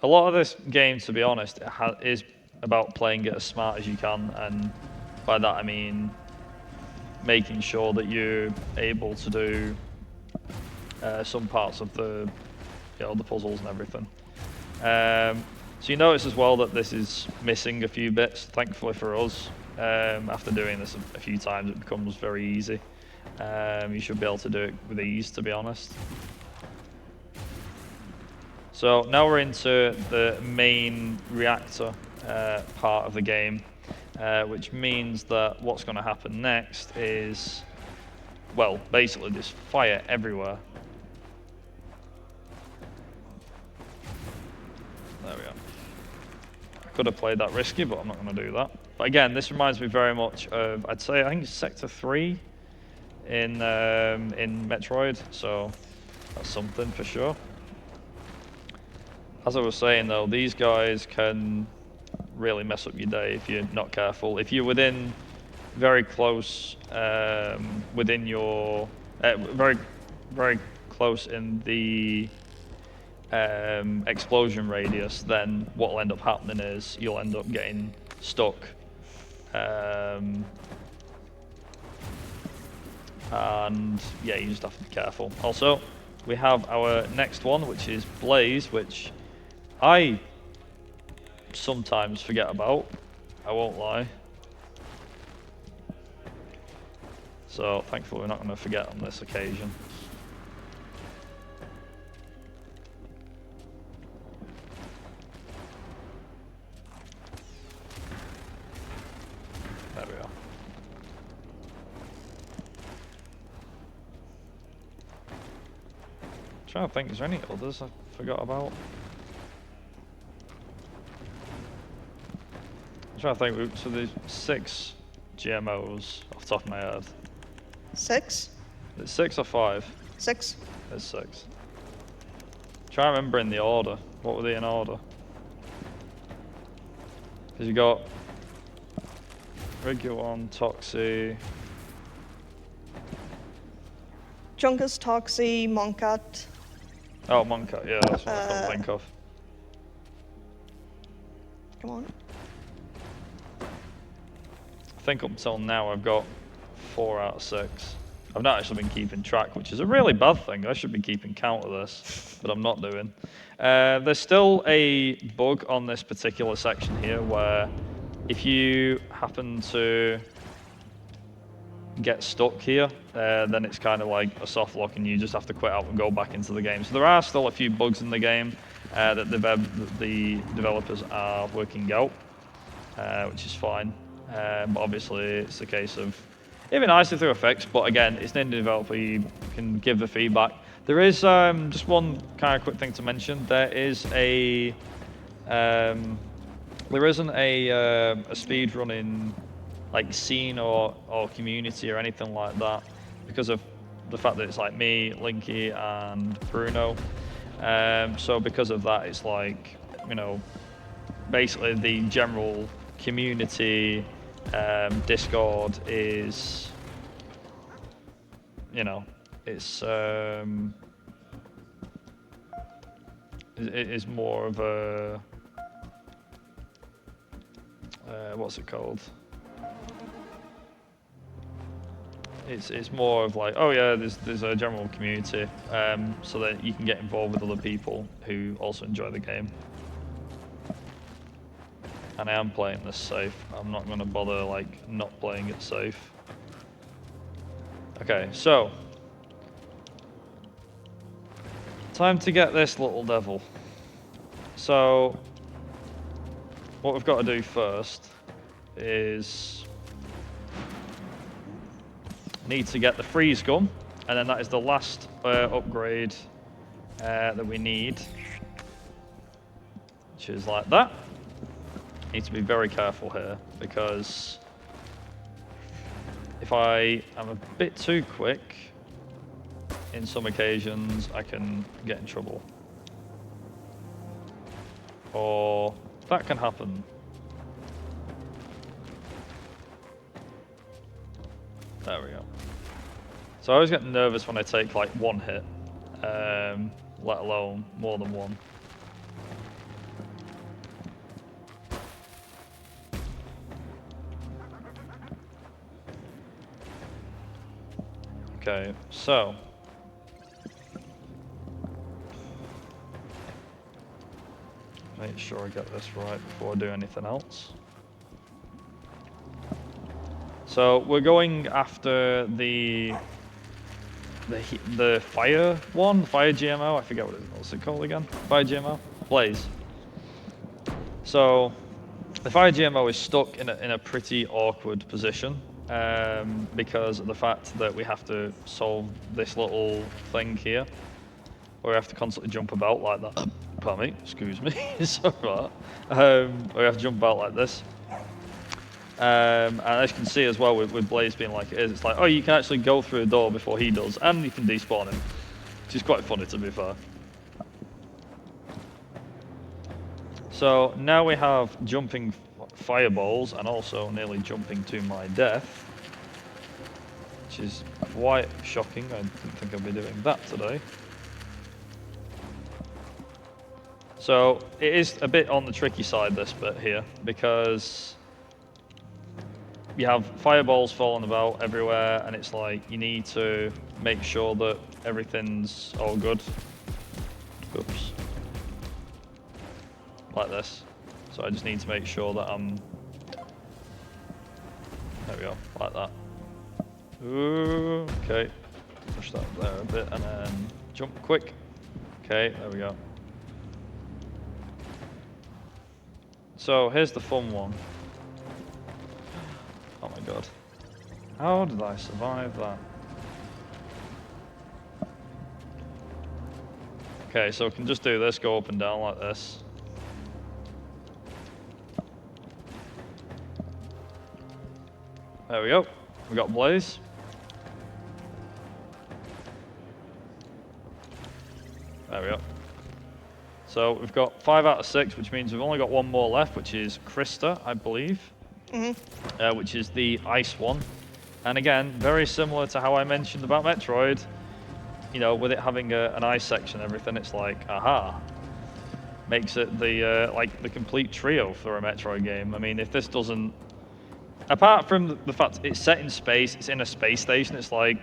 A lot of this game, to be honest, is about playing it as smart as you can, and by that I mean making sure that you're able to do some parts of the, you know, the puzzles and everything. So you notice as well that this is missing a few bits. Thankfully for us, after doing this a few times, it becomes very easy. You should be able to do it with ease, to be honest. So now we're into the main reactor part of the game, which means that what's going to happen next is, well, basically just fire everywhere. There we go. I could have played that risky, but I'm not going to do that. But again, this reminds me very much of, I'd say, I think it's Sector 3 in Metroid, so that's something for sure. As I was saying though, these guys can really mess up your day if you're not careful. If you're within very close, within your, very close in the explosion radius, then what will end up happening is you'll end up getting stuck. And yeah, you just have to be careful. Also, we have our next one, which is Blaze, which I sometimes forget about, I won't lie. So thankfully we're not going to forget on this occasion. There we are. I'm trying to think, is there any others I forgot about? I'm trying to think, so there's 6 GMOs off the top of my head. 6? It's 6 or 5? 6. There's 6. Try to remember in the order. What were they in order? Because you got Regulon, Toxie. Junkus, Toxie, Monkat. Oh, Monka, yeah, that's what I couldn't think of. Come on. I think up until now I've got 4 out of 6. I've not actually been keeping track, which is a really bad thing. I should be keeping count of this, but I'm not doing. There's still a bug on this particular section here where if you happen to get stuck here, then it's kind of like a soft lock and you just have to quit out and go back into the game. So there are still a few bugs in the game that the developers are working out, which is fine. But obviously it's a case of, it'd be nice if there were fixed, but again, it's an indie developer, you can give the feedback. There is just one kind of quick thing to mention. There is a, there isn't a speedrunning like scene or community or anything like that because of the fact that it's like me, Linky, and Bruno. So because of that, it's like, you know, basically the general community Discord is, you know, it's it is more of a what's it called? It's more of like, oh yeah, there's a general community, so that you can get involved with other people who also enjoy the game. And I am playing this safe. I'm not going to bother like not playing it safe. Okay, so time to get this little devil. So what we've got to do first is need to get the freeze gun, and then that is the last upgrade that we need, which is like that. Need to be very careful here because if I am a bit too quick, in some occasions I can get in trouble, or that can happen. There we go. So I always get nervous when I take like one hit, let alone more than one. Okay, so make sure I get this right before I do anything else. So we're going after the fire one, fire GMO. I forget what's it called again. Fire GMO, Blaze. So the fire GMO is stuck in a pretty awkward position because of the fact that we have to solve this little thing here, where we have to constantly jump about like that. Pardon me, excuse me. Sorry about that. We have to jump about like this. And as you can see as well with Blaze being like it is, it's like, oh, you can actually go through a door before he does, and you can despawn him, which is quite funny to be fair. So now we have jumping fireballs and also nearly jumping to my death, which is quite shocking. I didn't think I'd be doing that today. So it is a bit on the tricky side, this bit here, because you have fireballs falling about everywhere, and it's like you need to make sure that everything's all good. Oops. Like this. So I just need to make sure that I'm... There we go, like that. Ooh, okay. Push that up there a bit, and then jump quick. Okay, there we go. So here's the fun one. Oh my god. How did I survive that? Okay, so we can just do this, go up and down like this. There we go. We got Blaze. There we go. So we've got 5 out of 6, which means we've only got one more left, which is Krista, I believe. Which is the ice one. And again, very similar to how I mentioned about Metroid. You know, with it having an ice section and everything, it's like, aha. Makes it the like the complete trio for a Metroid game. I mean, if this doesn't... Apart from the fact it's set in space, it's in a space station, it's like...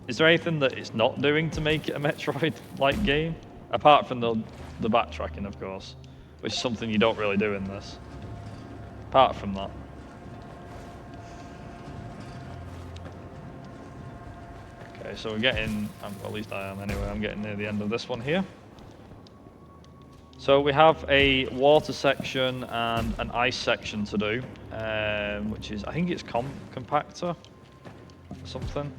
Is there anything that it's not doing to make it a Metroid-like game? Apart from the backtracking, of course, which is something you don't really do in this. Apart from that. Okay, so we're getting, at least I am anyway, I'm getting near the end of this one here. So we have a water section and an ice section to do, which is, I think it's compactor, something.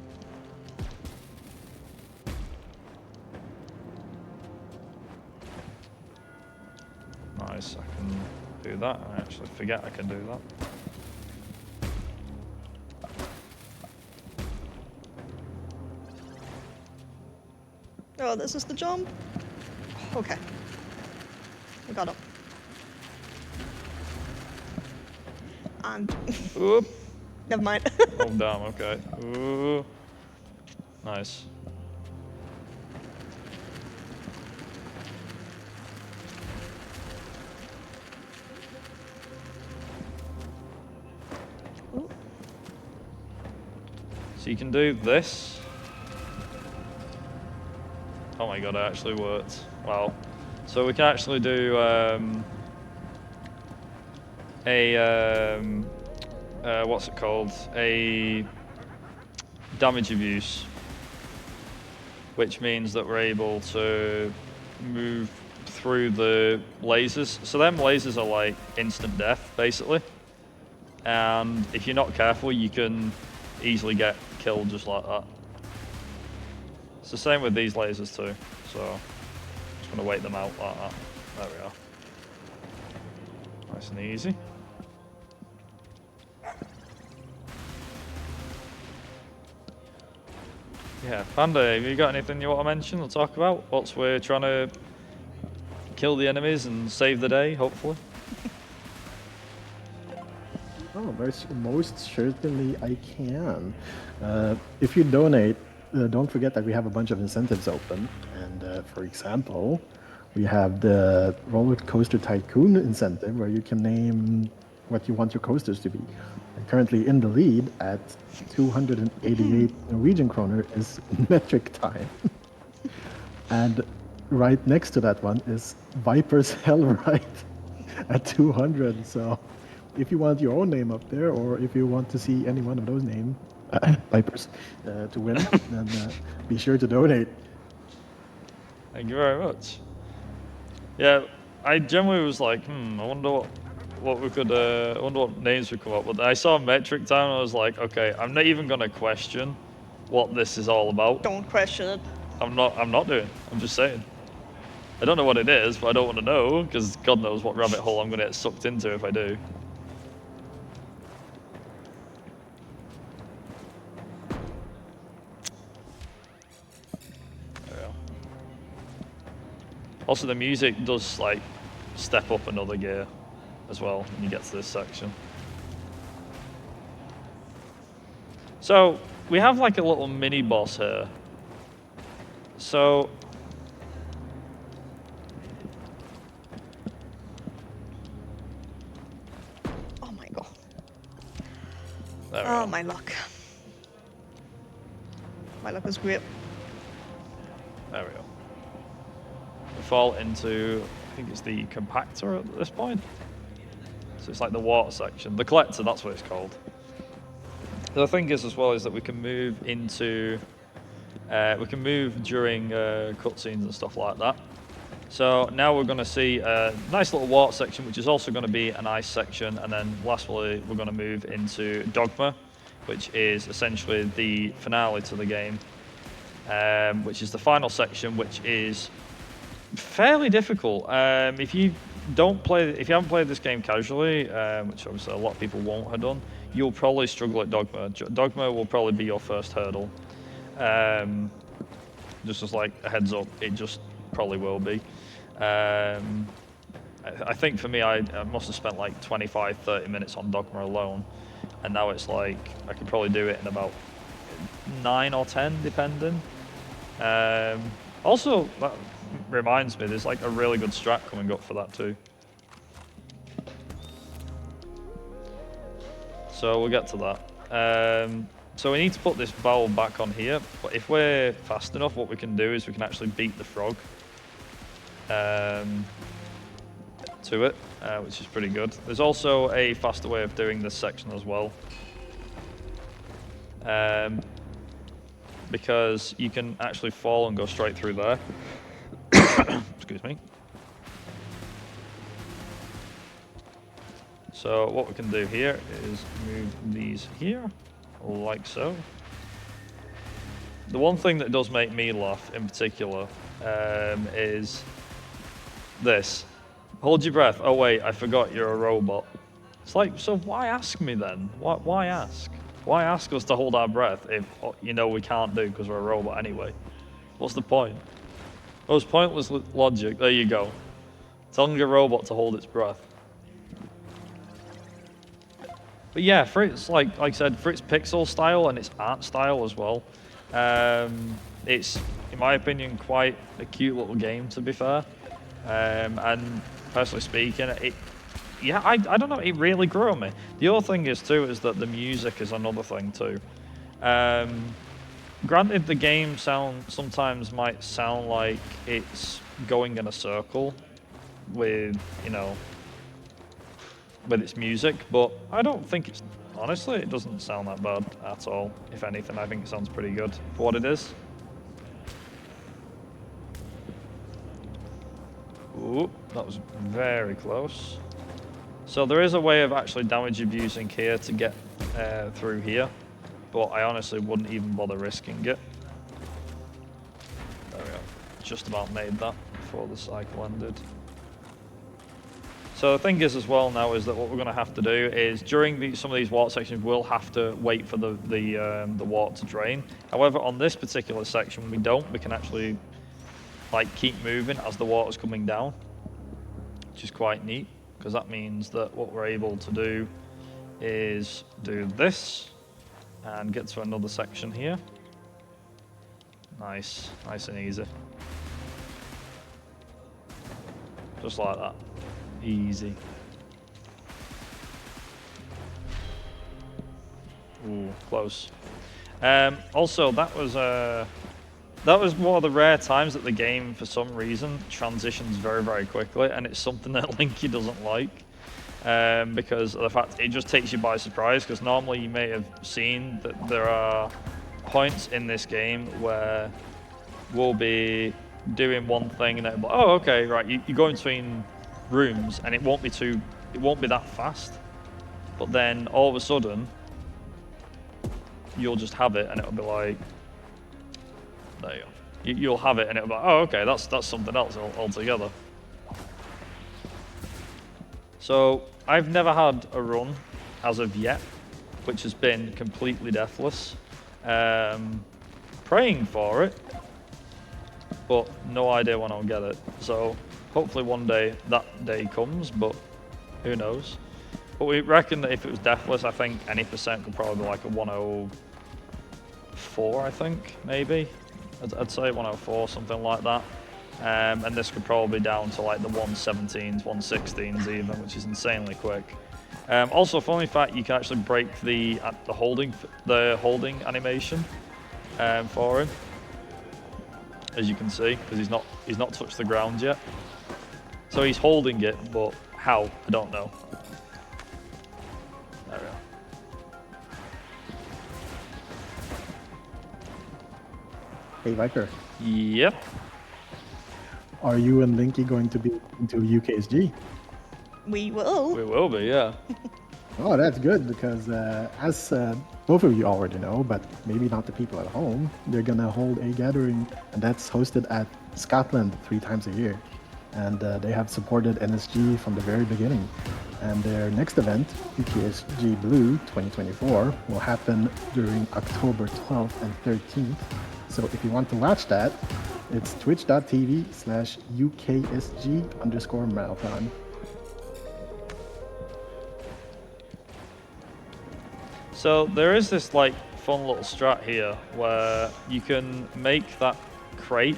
Nice, I can do that. I actually forget I can do that. Oh, this is the jump? Okay. I got up. And... Oop. Never mind. Oh, damn, okay. Ooh. Nice. Ooh. So you can do this. Oh my god, it actually worked. Wow. So we can actually do what's it called? A damage abuse, which means that we're able to move through the lasers. So them lasers are like instant death, basically. And if you're not careful, you can easily get killed just like that. It's the same with these lasers too, so just gonna wait them out like that. There we are. Nice and easy. Yeah, Panda, have you got anything you want to mention or talk about? Whilst we're trying to kill the enemies and save the day, hopefully. Oh, most certainly I can. If you donate, don't forget that we have a bunch of incentives open. And for example, we have the Roller Coaster Tycoon incentive, where you can name what you want your coasters to be. And currently in the lead at 288 Norwegian kroner is metric time. And right next to that one is Viper's Hellride at 200. So if you want your own name up there, or if you want to see any one of those names, Vipers, to win, then be sure to donate. Thank you very much. Yeah, I generally was like, I wonder what we could, I wonder what names we come up with. I saw metric time and I was like, okay, I'm not even gonna question what this is all about. Don't question it. I'm not doing. I'm just saying. I don't know what it is, but I don't want to know because God knows what rabbit hole I'm gonna get sucked into if I do. There we go. Also, the music does like step up another gear as well when you get to this section. So we have like a little mini boss here. So Oh my god. there we Oh, go. my luck. My luck was great. There we go. We fall into, I think it's the compactor at this point. So it's like the water section. The collector, that's what it's called. The thing is as well is that we can move into, we can move during cutscenes and stuff like that. So now we're going to see a nice little water section, which is also going to be an ice section. And then lastly, we're going to move into Dogma, which is essentially the finale to the game, which is the final section, which is fairly difficult. If you haven't played this game casually, which obviously a lot of people won't have done, you'll probably struggle at Dogma. Dogma will probably be your first hurdle. Just as like a heads up, it just probably will be. I think for me, I must have spent like 25-30 minutes on Dogma alone, and now it's like I could probably do it in about 9 or 10 depending. Also, that reminds me, there's like a really good strat coming up for that too. So we'll get to that. So we need to put this barrel back on here, but if we're fast enough, what we can do is we can actually beat the frog to it, which is pretty good. There's also a faster way of doing this section as well, because you can actually fall and go straight through there. Excuse me. So what we can do here is move these here, like so. The one thing that does make me laugh in particular is this. Hold your breath. Oh wait, I forgot you're a robot. It's like, so why ask me then? Why ask? Why ask us to hold our breath if you know we can't do because we're a robot anyway? What's the point? Most pointless logic. There you go. Telling a robot to hold its breath. But yeah, for its like I said, for its pixel style and its art style as well, it's in my opinion quite a cute little game to be fair. And personally speaking, I don't know, it really grew on me. The other thing is too is that the music is another thing too. Granted, the game sometimes might sound like it's going in a circle with, you know, with its music, but I don't think it's, honestly, it doesn't sound that bad at all. If anything, I think it sounds pretty good for what it is. Ooh, that was very close. So there is a way of actually damage abusing here to get through here, but I honestly wouldn't even bother risking it. There we go. Just about made that before the cycle ended. So the thing is as well now is that what we're going to have to do is during some of these water sections we'll have to wait for the water to drain. However, on this particular section we don't. We can actually like keep moving as the water's coming down, which is quite neat because that means that what we're able to do is do this and get to another section here. Nice and easy. Just like that. Easy. Ooh, close. Also, that was that was one of the rare times that the game, for some reason, transitions very, very quickly, and it's something that Linky doesn't like, because of the fact it just takes you by surprise, because normally you may have seen that there are points in this game where we'll be doing one thing and then, oh, okay, right, you go in between rooms and it won't be that fast, but then all of a sudden, you'll just have it and it'll be like, there you go. You'll have it and it'll be like, oh, okay, that's something else altogether. So I've never had a run as of yet, which has been completely deathless. Praying for it, but no idea when I'll get it. So hopefully one day that day comes, but who knows. But we reckon that if it was deathless, I think any percent could probably be like a 104, I think, maybe. I'd say 104, something like that. And this could probably be down to like the 117s, 116s even, which is insanely quick. Also, funny fact, you can actually break the holding animation for him, as you can see, because he's not touched the ground yet. So he's holding it, but how, I don't know. There we go. Hey, Viper. Yep. Are you and Linky going to be into UKSG? We will. We will be, yeah. Oh, that's good because as both of you already know, but maybe not the people at home, they're gonna hold a gathering, and that's hosted at Scotland 3 times a year. And they have supported NSG from the very beginning. And their next event, UKSG Blue 2024, will happen during October 12th and 13th. So if you want to watch that, it's twitch.tv/UKSG_marathon. So there is this like fun little strat here where you can make that crate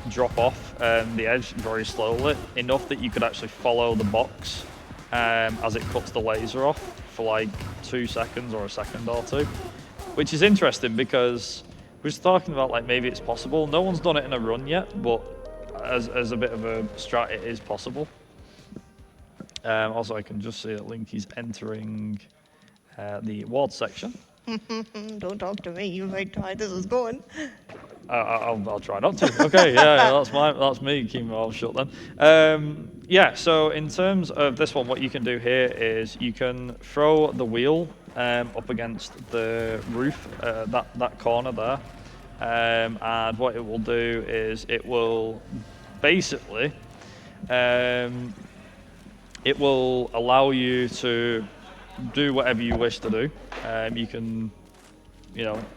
drop off the edge very slowly, enough that you could actually follow the box as it cuts the laser off for like 2 seconds or a second or two, which is interesting because we're just talking about like maybe it's possible. No one's done it in a run yet, but as a bit of a strat, it is possible. Also, I can just see that Linky's entering the award section. Don't talk to me. You might try. This is going. I'll try not to. Okay, yeah, that's me keeping my mouth shut then. Yeah, so in terms of this one, what you can do here is you can throw the wheel up against the roof, that corner there, and what it will do is it will basically it will allow you to do whatever you wish to do. You can,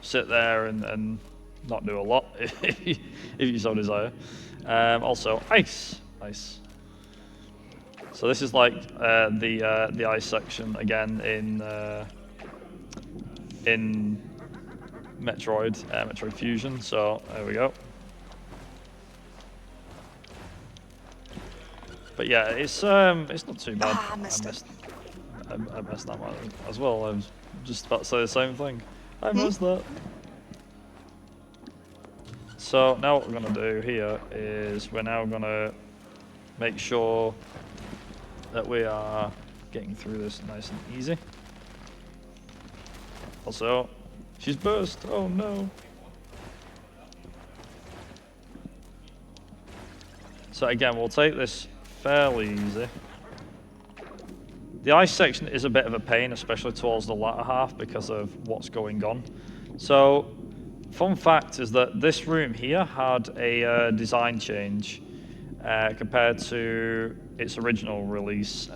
sit there and not do a lot if you so desire. Also, ice. So this is like the ice section again in Metroid Fusion. So there we go. But yeah, it's not too bad. I missed it. I missed that one as well. I was just about to say the same thing. I missed that. So now what we're going to do here is we're now going to make sure that we are getting through this nice and easy. Also, she's burst. Oh no. So again, we'll take this fairly easy. The ice section is a bit of a pain, especially towards the latter half because of what's going on. So, fun fact is that this room here had a design change compared to its original release.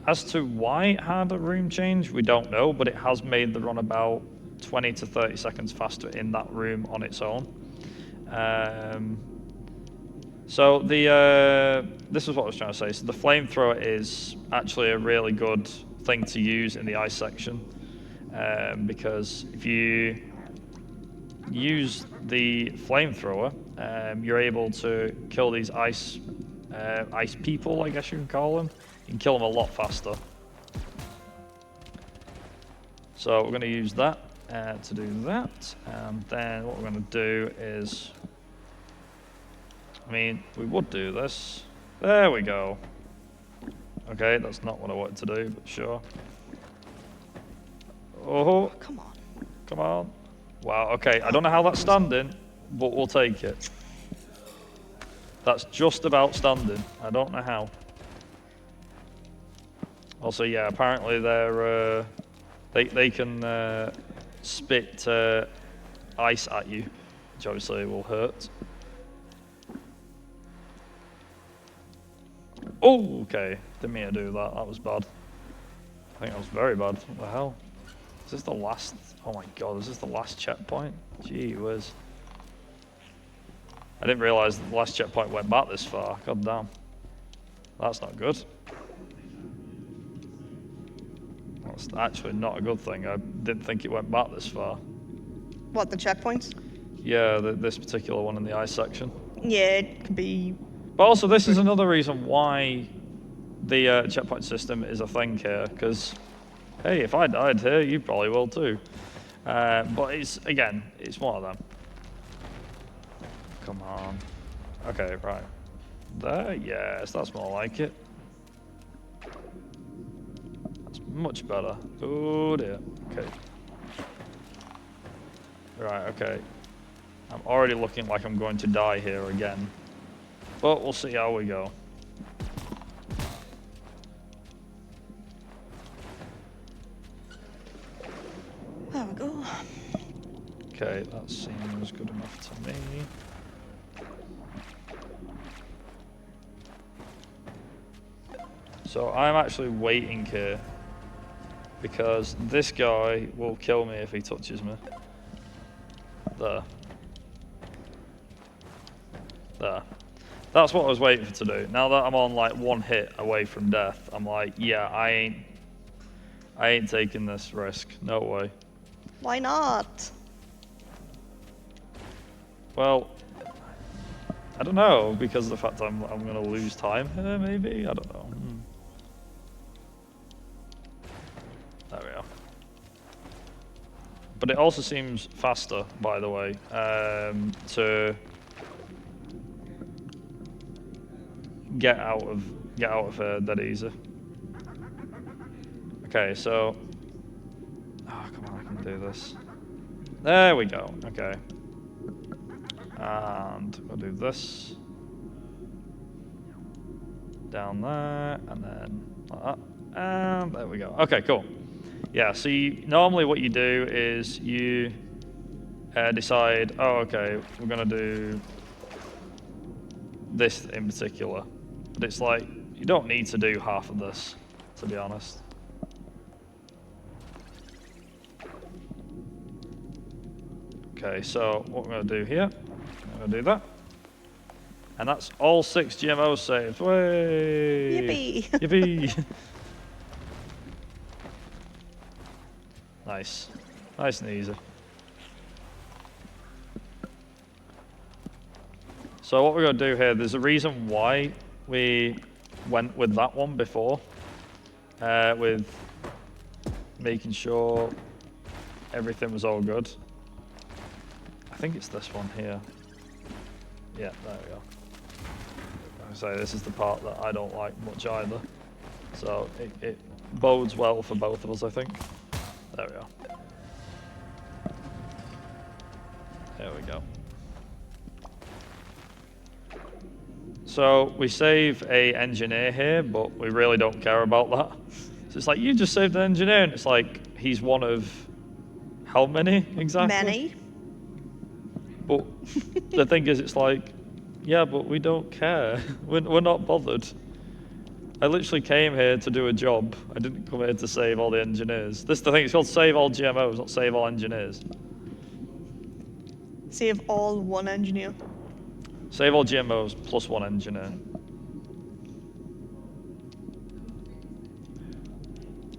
As to why it had a room change, we don't know, but it has made the run about 20 to 30 seconds faster in that room on its own. So this is what I was trying to say. So the flamethrower is actually a really good thing to use in the ice section, because if you use the flamethrower, you're able to kill these ice people, I guess you can call them. You can kill them a lot faster. So we're going to use that. to do that. And then what we're going to do is, I mean, we would do this. There we go. Okay, that's not what I wanted to do, but sure. Oh, Come on. come on. Wow, okay, I don't know how that's standing, but we'll take it. That's just about standing. I don't know how. Also, yeah, apparently they're they can spit ice at you, which obviously will hurt. Oh, okay. Didn't mean to do that. That was bad. I think that was very bad. What the hell? Is this the last? Oh my god, is this the last checkpoint? Gee whiz. I didn't realise that the last checkpoint went back this far. God damn. That's not good. That's actually not a good thing. I didn't think it went back this far. What, the checkpoints? Yeah, this particular one in the ice section. Yeah, it could be. But also, this is another reason why the checkpoint system is a thing here, because, hey, if I died here, you probably will too. But it's, again, it's one of them. Come on. Okay, right. There, yes, that's more like it. That's much better. Oh dear. Okay. Right, okay. I'm already looking like I'm going to die here again. But we'll see how we go. There we go. Okay, that seems good enough to me. So I'm actually waiting here because this guy will kill me if he touches me. There. There. That's what I was waiting for to do. Now that I'm on like one hit away from death, I'm like, yeah, I ain't taking this risk. No way. Why not? Well, I don't know, because of the fact I'm gonna lose time here, maybe? I don't know. There we are. But it also seems faster, by the way, to get out of here that easy. Okay, so come on, I can do this. There we go. Okay. And we'll do this. Down there, and then like that. And there we go. Okay, cool. Yeah, so normally what you do is you decide, oh, okay, we're going to do this in particular. But it's like, you don't need to do half of this, to be honest. Okay, so what we're going to do here, we're going to do that. And that's all 6 GMOs saved. Way! Yippee! Yippee! Nice. Nice and easy. So what we're going to do here, there's a reason why we went with that one before. With making sure everything was all good. I think it's this one here. Yeah, there we go. Like I say, this is the part that I don't like much either. So it bodes well for both of us, I think. There we are. There we go. So we save a engineer here, but we really don't care about that. So it's like, you just saved an engineer, and it's like, he's one of how many exactly? Many. But the thing is, it's like, yeah, but we don't care. We're not bothered. I literally came here to do a job. I didn't come here to save all the engineers. This is the thing, it's called save all GMOs, not save all engineers. Save all one engineer. Save all GMOs plus 1 engineer.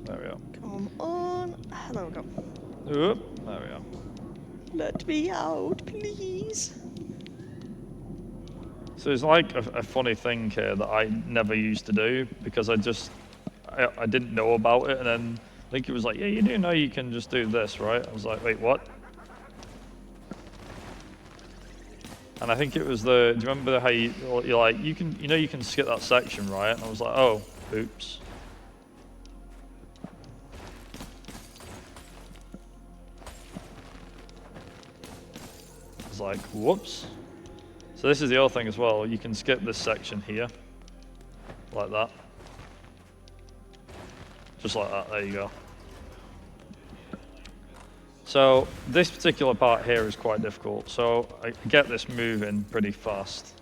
There we go. Come on. There we go. Oop, there we go. Let me out, please. So it's like a funny thing here that I never used to do because I didn't know about it, and then Linky was like, yeah, you do know you can just do this, right? I was like, wait, what? And I think it was the, do you remember how you're like, you can skip that section, right? And I was like, oh, oops. I was like, whoops. So this is the other thing as well. You can skip this section here, like that. Just like that, there you go. So this particular part here is quite difficult. So I get this moving pretty fast.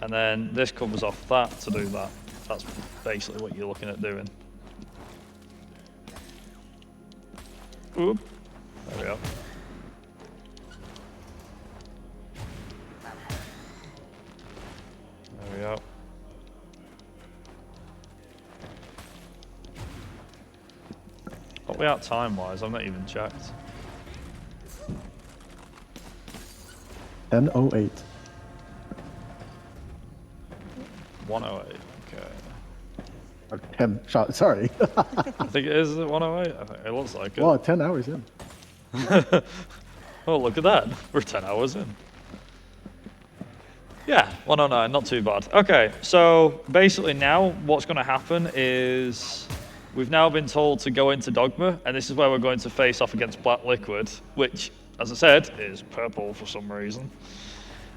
And then this covers off that to do that. That's basically what you're looking at doing. Oop. There we go. There we go. What we at time-wise? I've not even checked. 10:08. 108. Okay. Or 10 shot. Sorry. I think it is 108. I think it looks like it. Well, 10 hours in. Oh, look at that. We're 10 hours in. Yeah, 109, not too bad. Okay, so basically now what's going to happen is we've now been told to go into Dogma, and this is where we're going to face off against Black Liquid, which, as I said, is purple for some reason.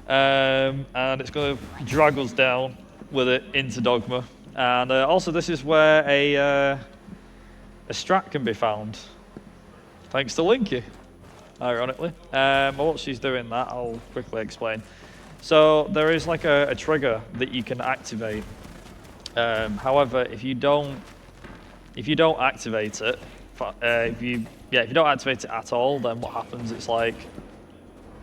And it's going to drag us down with it into Dogma. And also this is where a strat can be found, thanks to Linky, ironically. While she's doing that, I'll quickly explain. So there is like a trigger that you can activate. However, if you don't activate it, if you don't activate it at all, then what happens? It's like,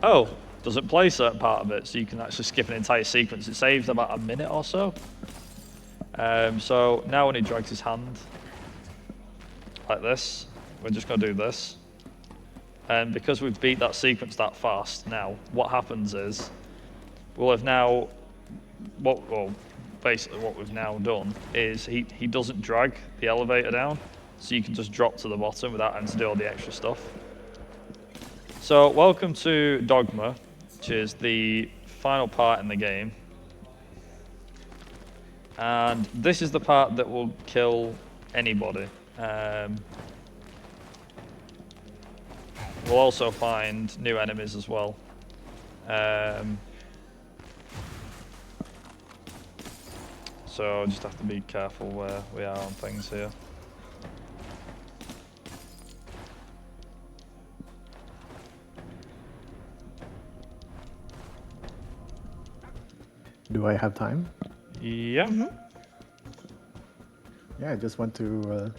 oh, doesn't play a certain part of it, so you can actually skip an entire sequence. It saves about a minute or so. So now when he drags his hand like this, we're just going to do this. And because we've beat that sequence that fast, now what happens is we'll have now, basically what we've now done is he doesn't drag the elevator down, so you can just drop to the bottom without having to do all the extra stuff. So welcome to Dogma, which is the final part in the game. And this is the part that will kill anybody. We'll also find new enemies as well. So just have to be careful where we are on things here. Do I have time? Yeah. Mm-hmm. Yeah, I just want to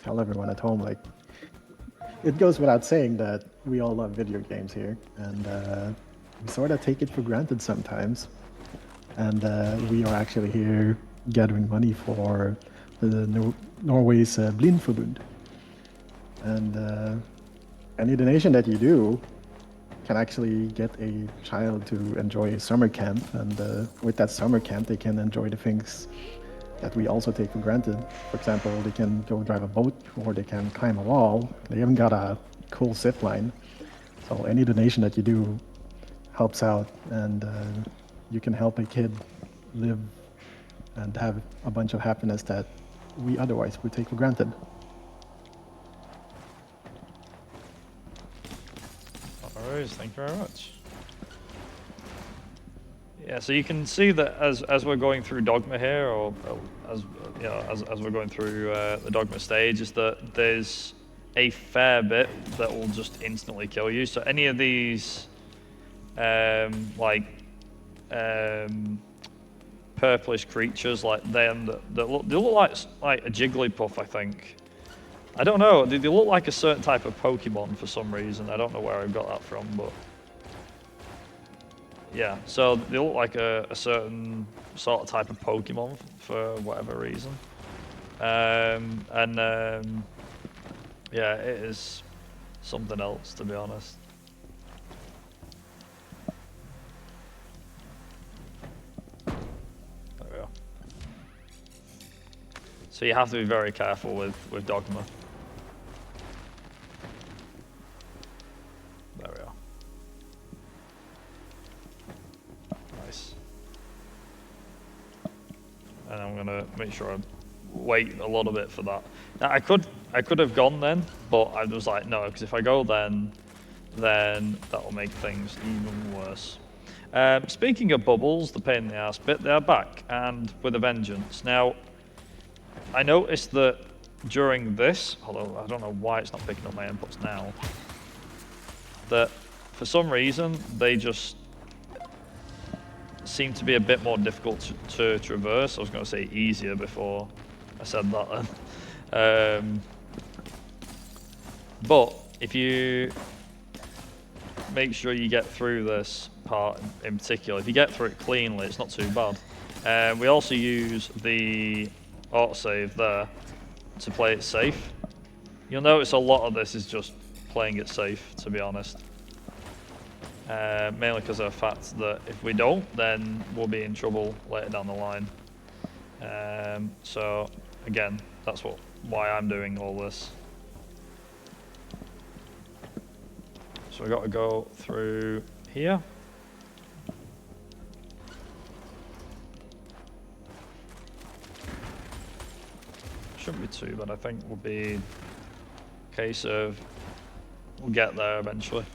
tell everyone at home, like, it goes without saying that we all love video games here, and we sort of take it for granted sometimes. And we are actually here gathering money for the Norway's Blindforbund. And any donation that you do can actually get a child to enjoy a summer camp, and with that summer camp they can enjoy the things that we also take for granted. For example, they can go drive a boat, or they can climb a wall. They even got a cool zip line. So any donation that you do helps out, and you can help a kid live and have a bunch of happiness that we otherwise would take for granted. Alright, thank you very much. Yeah, so you can see that as we're going through Dogma here, or as you know, as we're going through the Dogma stage, is that there's a fair bit that will just instantly kill you. So any of these purplish creatures like them that look like a Jigglypuff, I think. I don't know, they look like a certain type of Pokemon for some reason. I don't know where I got that from, but yeah, so they look like a certain sort of type of Pokemon for whatever reason. Yeah, it is something else, to be honest. So So you have to be very careful with Dogma. There we are. Nice. And I'm gonna make sure I wait a little bit for that. Now I could have gone then, but I was like, no, because if I go then that'll make things even worse. Speaking of bubbles, the pain in the ass bit, they're back, and with a vengeance. Now, I noticed that during this, although I don't know why it's not picking up my inputs now, that for some reason they just seem to be a bit more difficult to traverse. I was going to say easier before I said that then. But if you make sure you get through this part in particular, if you get through it cleanly, it's not too bad. We also use the autosave there to play it safe. You'll notice a lot of this is just playing it safe, to be honest. Mainly because of the fact that if we don't, then we'll be in trouble later down the line. So again, that's why I'm doing all this. So we got to go through here. Shouldn't be too bad. I think will be a case of we'll get there eventually.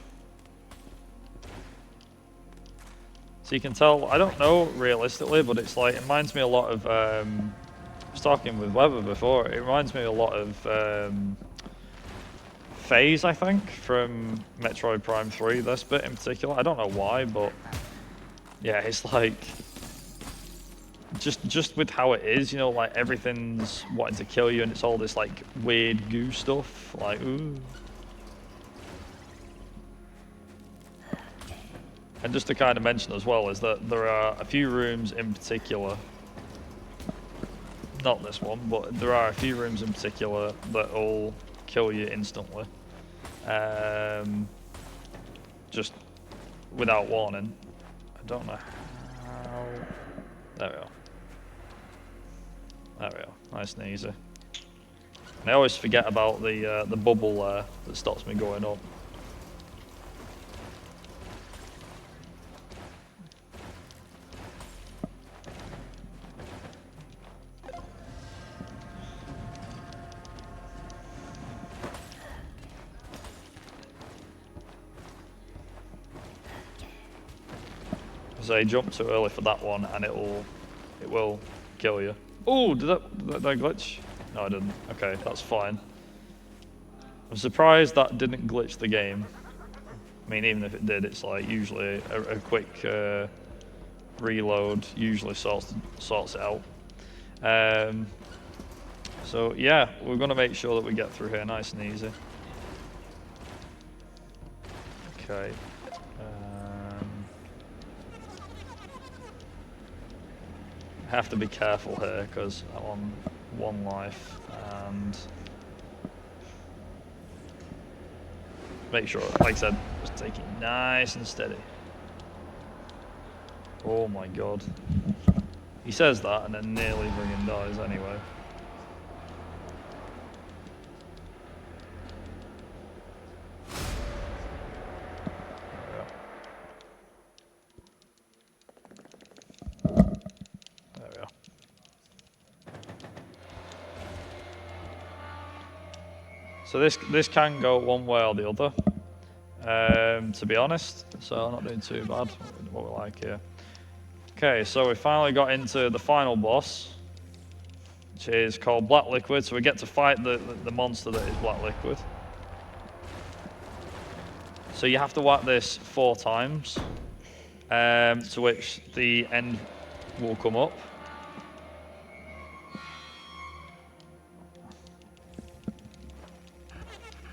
So you can tell, I don't know realistically, but it's like, it reminds me a lot of, I was talking with Weber before, it reminds me a lot of Phase, I think, from Metroid Prime 3, this bit in particular. I don't know why, but yeah, it's like, just with how it is, you know, like everything's wanting to kill you and it's all this like weird goo stuff, like, ooh. And just to kind of mention as well is that there are a few rooms in particular, not this one, but there are a few rooms in particular that will kill you instantly. Just without warning. I don't know how. There we are. There we are. Nice and easy. And I always forget about the bubble there that stops me going up. So I jumped too early for that one, and it will kill you. Oh, did that glitch? No, I didn't. Okay, that's fine. I'm surprised that didn't glitch the game. I mean, even if it did, it's like usually a quick reload usually sorts it out. So yeah, we're gonna make sure that we get through here nice and easy. Okay. I have to be careful here because I'm on 1 life and make sure, like I said, just take it nice and steady. Oh my god. He says that and then nearly friggin' dies anyway. So this can go one way or the other, to be honest. So I'm not doing too bad. What we like here. Okay, so we finally got into the final boss, which is called Black Liquid. So we get to fight the monster that is Black Liquid. So you have to whack this 4 times, to which the end will come up.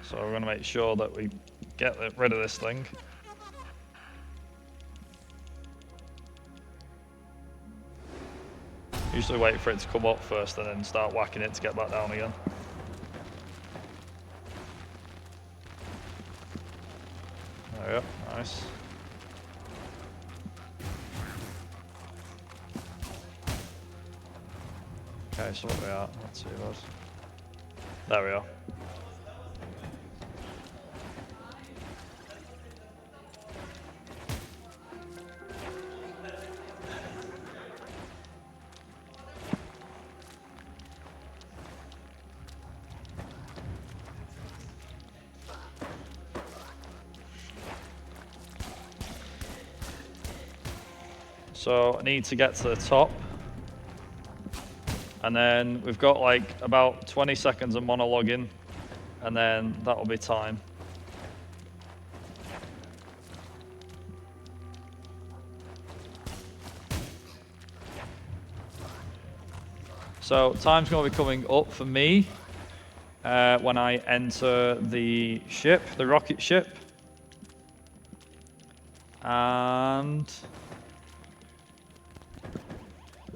So we're going to make sure that we get rid of this thing. Usually wait for it to come up first and then start whacking it to get back down again. There we go, nice. Okay, so what we are, let's see what. There we are. So I need to get to the top. And then we've got like about 20 seconds of monologuing, and then that'll be time. So time's going to be coming up for me when I enter the ship, the rocket ship. And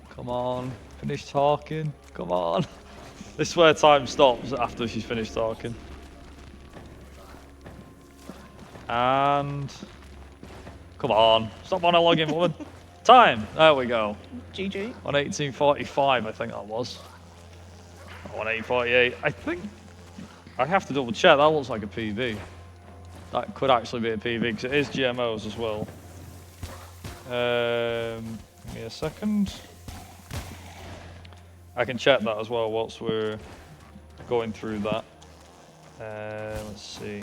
come on, finish talking. Come on. This is where time stops after she's finished talking. And come on, stop monologuing, woman. Time. There we go. GG. On 1845, I think that was. On 1848, I think. I have to double check. That looks like a PB. That could actually be a PB because it is GMOs as well. Give me a second. I can check that as well whilst we're going through that. Let's see.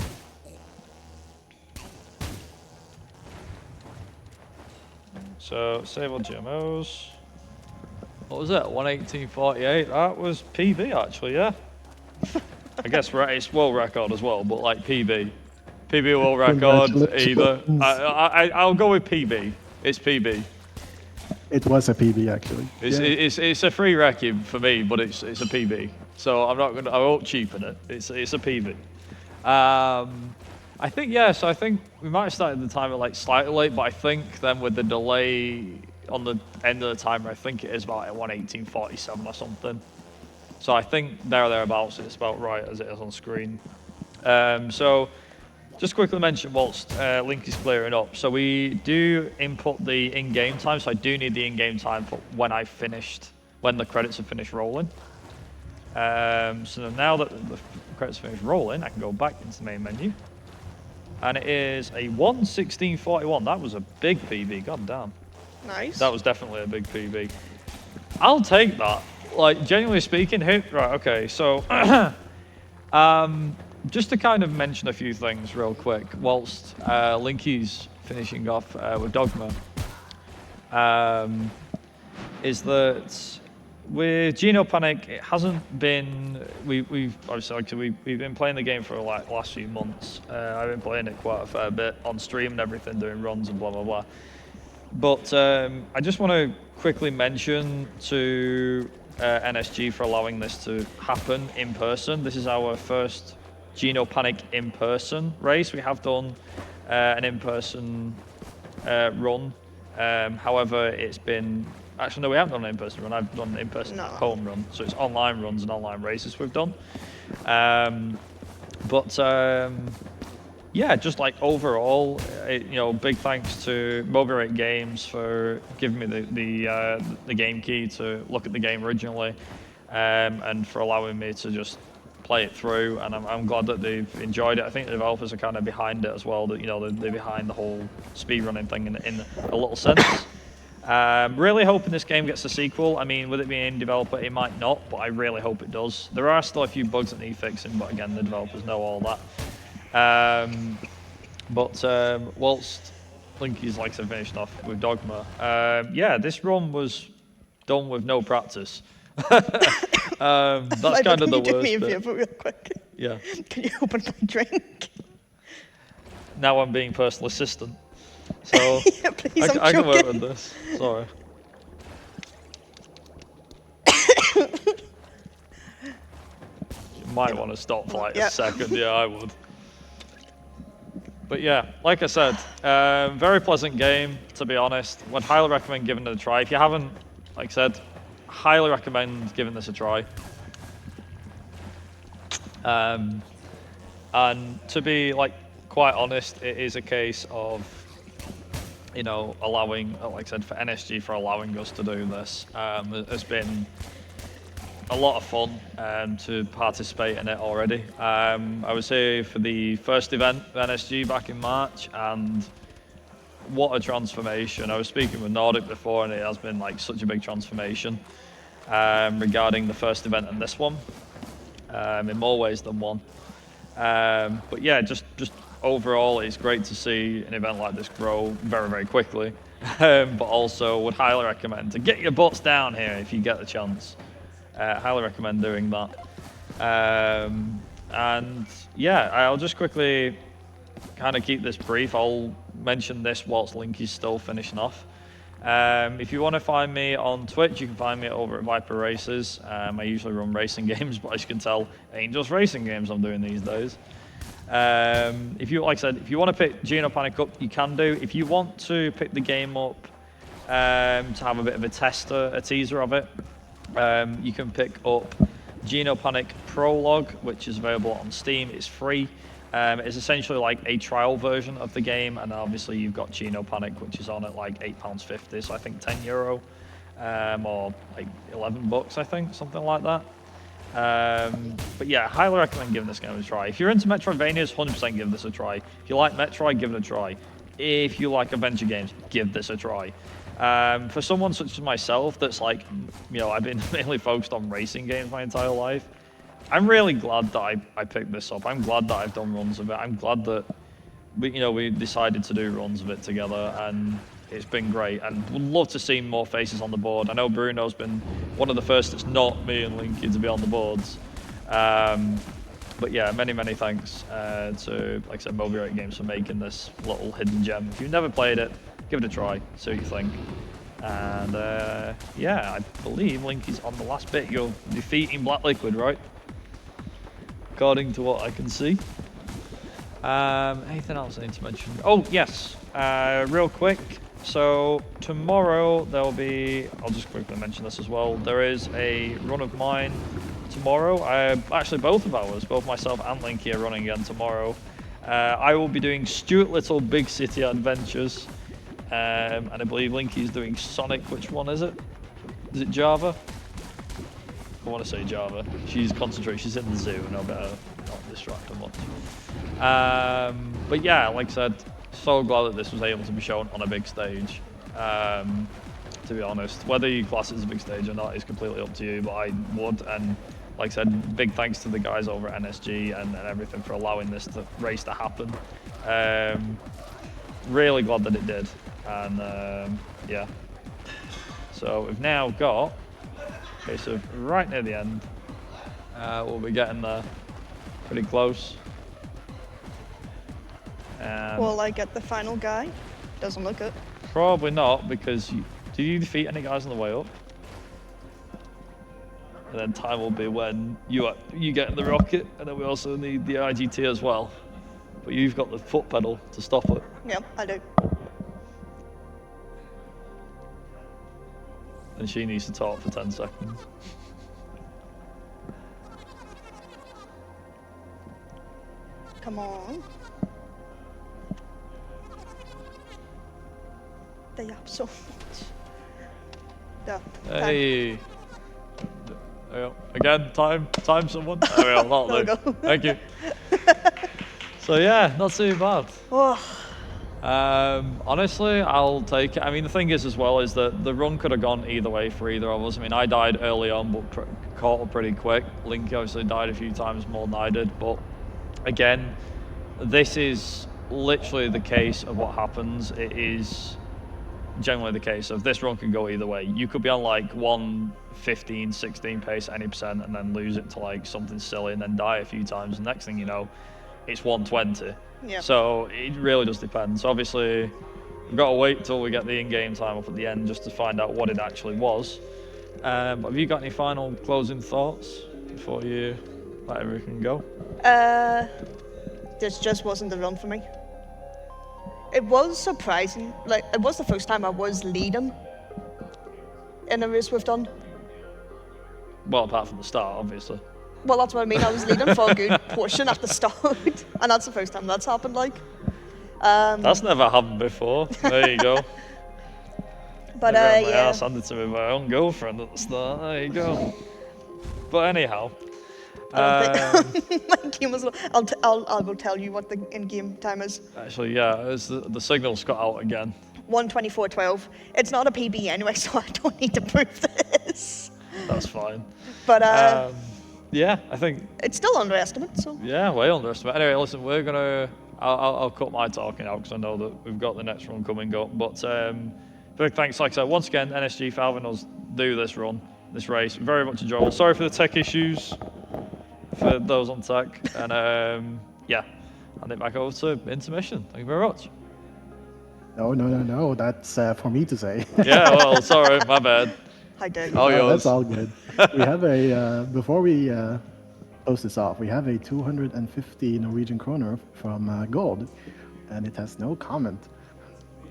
So, sable GMOs. What was it? 1848? That was PB actually, yeah. I guess it's world record as well, but like PB. PB world record either. I'll go with PB. It's PB. It was a PB actually. It's a free record for me, but it's a PB. So I won't cheapen it. It's a PB. I think so I think we might have started the timer like slightly late, but I think then with the delay on the end of the timer, I think it is about 1847 or something. So I think thereabouts it's about right as it is on screen. So just quickly mention whilst Link is clearing up. So we do input the in-game time, so I do need the in-game time for when the credits have finished rolling. So now that the credits finished rolling, I can go back into the main menu. And it is a 1:16:41. That was a big PB, god damn. Nice. That was definitely a big PB. I'll take that. Like, genuinely speaking, right, okay, so just to kind of mention a few things real quick whilst Linky's finishing off with Dogma, is that with Genopanic, it hasn't been, we've been playing the game for like the last few months. I've been playing it quite a fair bit on stream and everything, doing runs and blah, blah, blah. But I just want to quickly mention to NSG for allowing this to happen in person. This is our first Genopanic in-person race. We have done an in-person run. However, it's been... Actually, no, we haven't done an in-person run. I've done an in-person home run. So it's online runs and online races we've done. Yeah, just like overall, big thanks to Moby Games for giving me the game key to look at the game originally, and for allowing me to just play it through. And I'm glad that they've enjoyed it. I think the developers are kind of behind it as well. That they're behind the whole speedrunning thing in a little sense. Really hoping this game gets a sequel. I mean, with it being in developer, it might not, but I really hope it does. There are still a few bugs that need fixing, but again, the developers know all that. Whilst Linky's like I said, finished off with Dogma, yeah, this run was done with no practice. That's kind of the worst. Can you do me a favor real quick? Yeah. Can you open my drink? Now I'm being personal assistant. So yeah, please, I can work with this. Sorry. You might want to stop for like a second. Yeah, I would. But yeah, like I said, very pleasant game, to be honest. Would highly recommend giving it a try. If you haven't, like I said, highly recommend giving this a try. And to be like quite honest, it is a case of, allowing, like I said, for NSG for allowing us to do this has been a lot of fun to participate in it already. I was here for the first event of NSG back in March, and what a transformation. I was speaking with Nordic before, and it has been like such a big transformation regarding the first event and this one, in more ways than one. But yeah, just overall, it's great to see an event like this grow very, very quickly. But also would highly recommend to get your butts down here if you get the chance. Highly recommend doing that. And yeah, I'll just quickly kind of keep this brief. I'll mention this whilst Link is still finishing off. If you want to find me on Twitch, you can find me over at Viper Races. I usually run racing games, but as you can tell, it ain't just racing games I'm doing these days. If you, like I said, if you want to pick Genopanic up, you can do. If you want to pick the game up to have a bit of a teaser of it, you can pick up Genopanic Prologue, which is available on Steam. It's free. It's essentially like a trial version of the game, and obviously you've got Genopanic, which is on at like £8.50, so I think €10, or like $11, I think, something like that. But yeah, highly recommend giving this game a try. If you're into Metroidvanias, 100% give this a try. If you like Metroid, give it a try. If you like adventure games, give this a try. For someone such as myself that's like, you know, I've been mainly focused on racing games my entire life, I'm really glad that I picked this up. I'm glad that I've done runs of it. I'm glad that we decided to do runs of it together, and it's been great, and would love to see more faces on the board. I know Bruno's been one of the first that's not me and Linky to be on the boards. But yeah, many thanks to, like I said, ViperUK Games for making this little hidden gem. If you've never played it, give it a try, see what you think. And yeah, I believe Linky's on the last bit. You're defeating Black Liquid, right? According to what I can see. Anything else I need to mention? Oh, yes, real quick. So tomorrow there'll be, I'll just quickly mention this as well, there is a run of mine tomorrow. Actually both of ours, both myself and Linky are running again tomorrow. I will be doing Stuart Little Big City Adventures, and I believe Linky's doing Sonic. Which one is it? Is it Java? I want to say Java. She's concentrating, she's in the zoo, and I better not distract her much. But yeah, like I said, so glad that this was able to be shown on a big stage. To be honest, whether you class it as a big stage or not is completely up to you, but I would. And like I said, big thanks to the guys over at NSG and everything for allowing this race to happen. Really glad that it did. And yeah, so we've now got, okay, so right near the end, we'll be getting there pretty close. Will I get the final guy? Doesn't look it. Probably not, because did you defeat any guys on the way up? And then time will be when you get in the rocket, and then we also need the IGT as well. But you've got the foot pedal to stop it. Yeah, I do. And she needs to talk for 10 seconds. Come on. They up so much. Yeah. Hey. There we go. Again, time someone. There we go, that'll do. Thank you. So yeah, not too bad. Oh. Honestly, I'll take it. I mean, the thing is as well is that the run could have gone either way for either of us. I mean, I died early on, but caught up pretty quick. Link obviously died a few times more than I did, but again, this is literally the case of what happens. It is generally the case of this run can go either way. You could be on like 1:15, 16 pace, any percent, and then lose it to like something silly and then die a few times. And next thing you know, it's 120. Yeah. So it really does depend. So obviously, we've got to wait till we get the in-game time up at the end just to find out what it actually was. But have you got any final closing thoughts before you let everything go? This just wasn't the run for me. It was surprising. Like, it was the first time I was leading in a race we've done. Well, apart from the start, obviously. Well, that's what I mean. I was leading for a good portion at the start, and that's the first time that's happened. Like, that's never happened before. There you go. But my yeah. ass handed to me by my own girlfriend at the start. There you go. But anyhow, My game was. I'll go tell you what the in-game time is. actually, yeah, the signal's cut out again. 1:24:12. It's not a PB anyway, so I don't need to prove this. That's fine. But Yeah, I think, it's still underestimate. So yeah, way underestimate. Anyway, listen, we're gonna. I'll cut my talking out because I know that we've got the next run coming up. But big thanks, like I said, once again, NSG for having us do this run, this race. Very much enjoyable. Sorry for the tech issues for those on tech, and yeah, hand it back over to intermission. Thank you very much. No. That's for me to say. Yeah, well, sorry, my bad. I did. Oh, yours. That's all good. We have a before we close this off. We have a 250 Norwegian kroner from Gold, and it has no comment.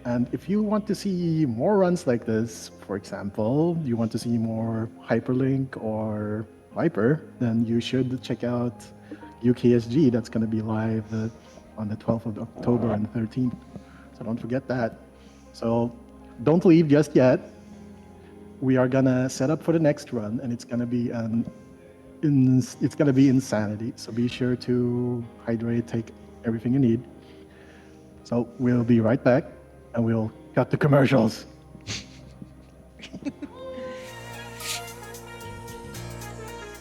And if you want to see more runs like this, for example, you want to see more hyperlink or Viper, then you should check out UKSG. That's going to be live on the 12th of October and 13th. So don't forget that. So don't leave just yet. We are gonna set up for the next run, and it's gonna be insanity. So be sure to hydrate, take everything you need. So we'll be right back, and we'll cut the commercials.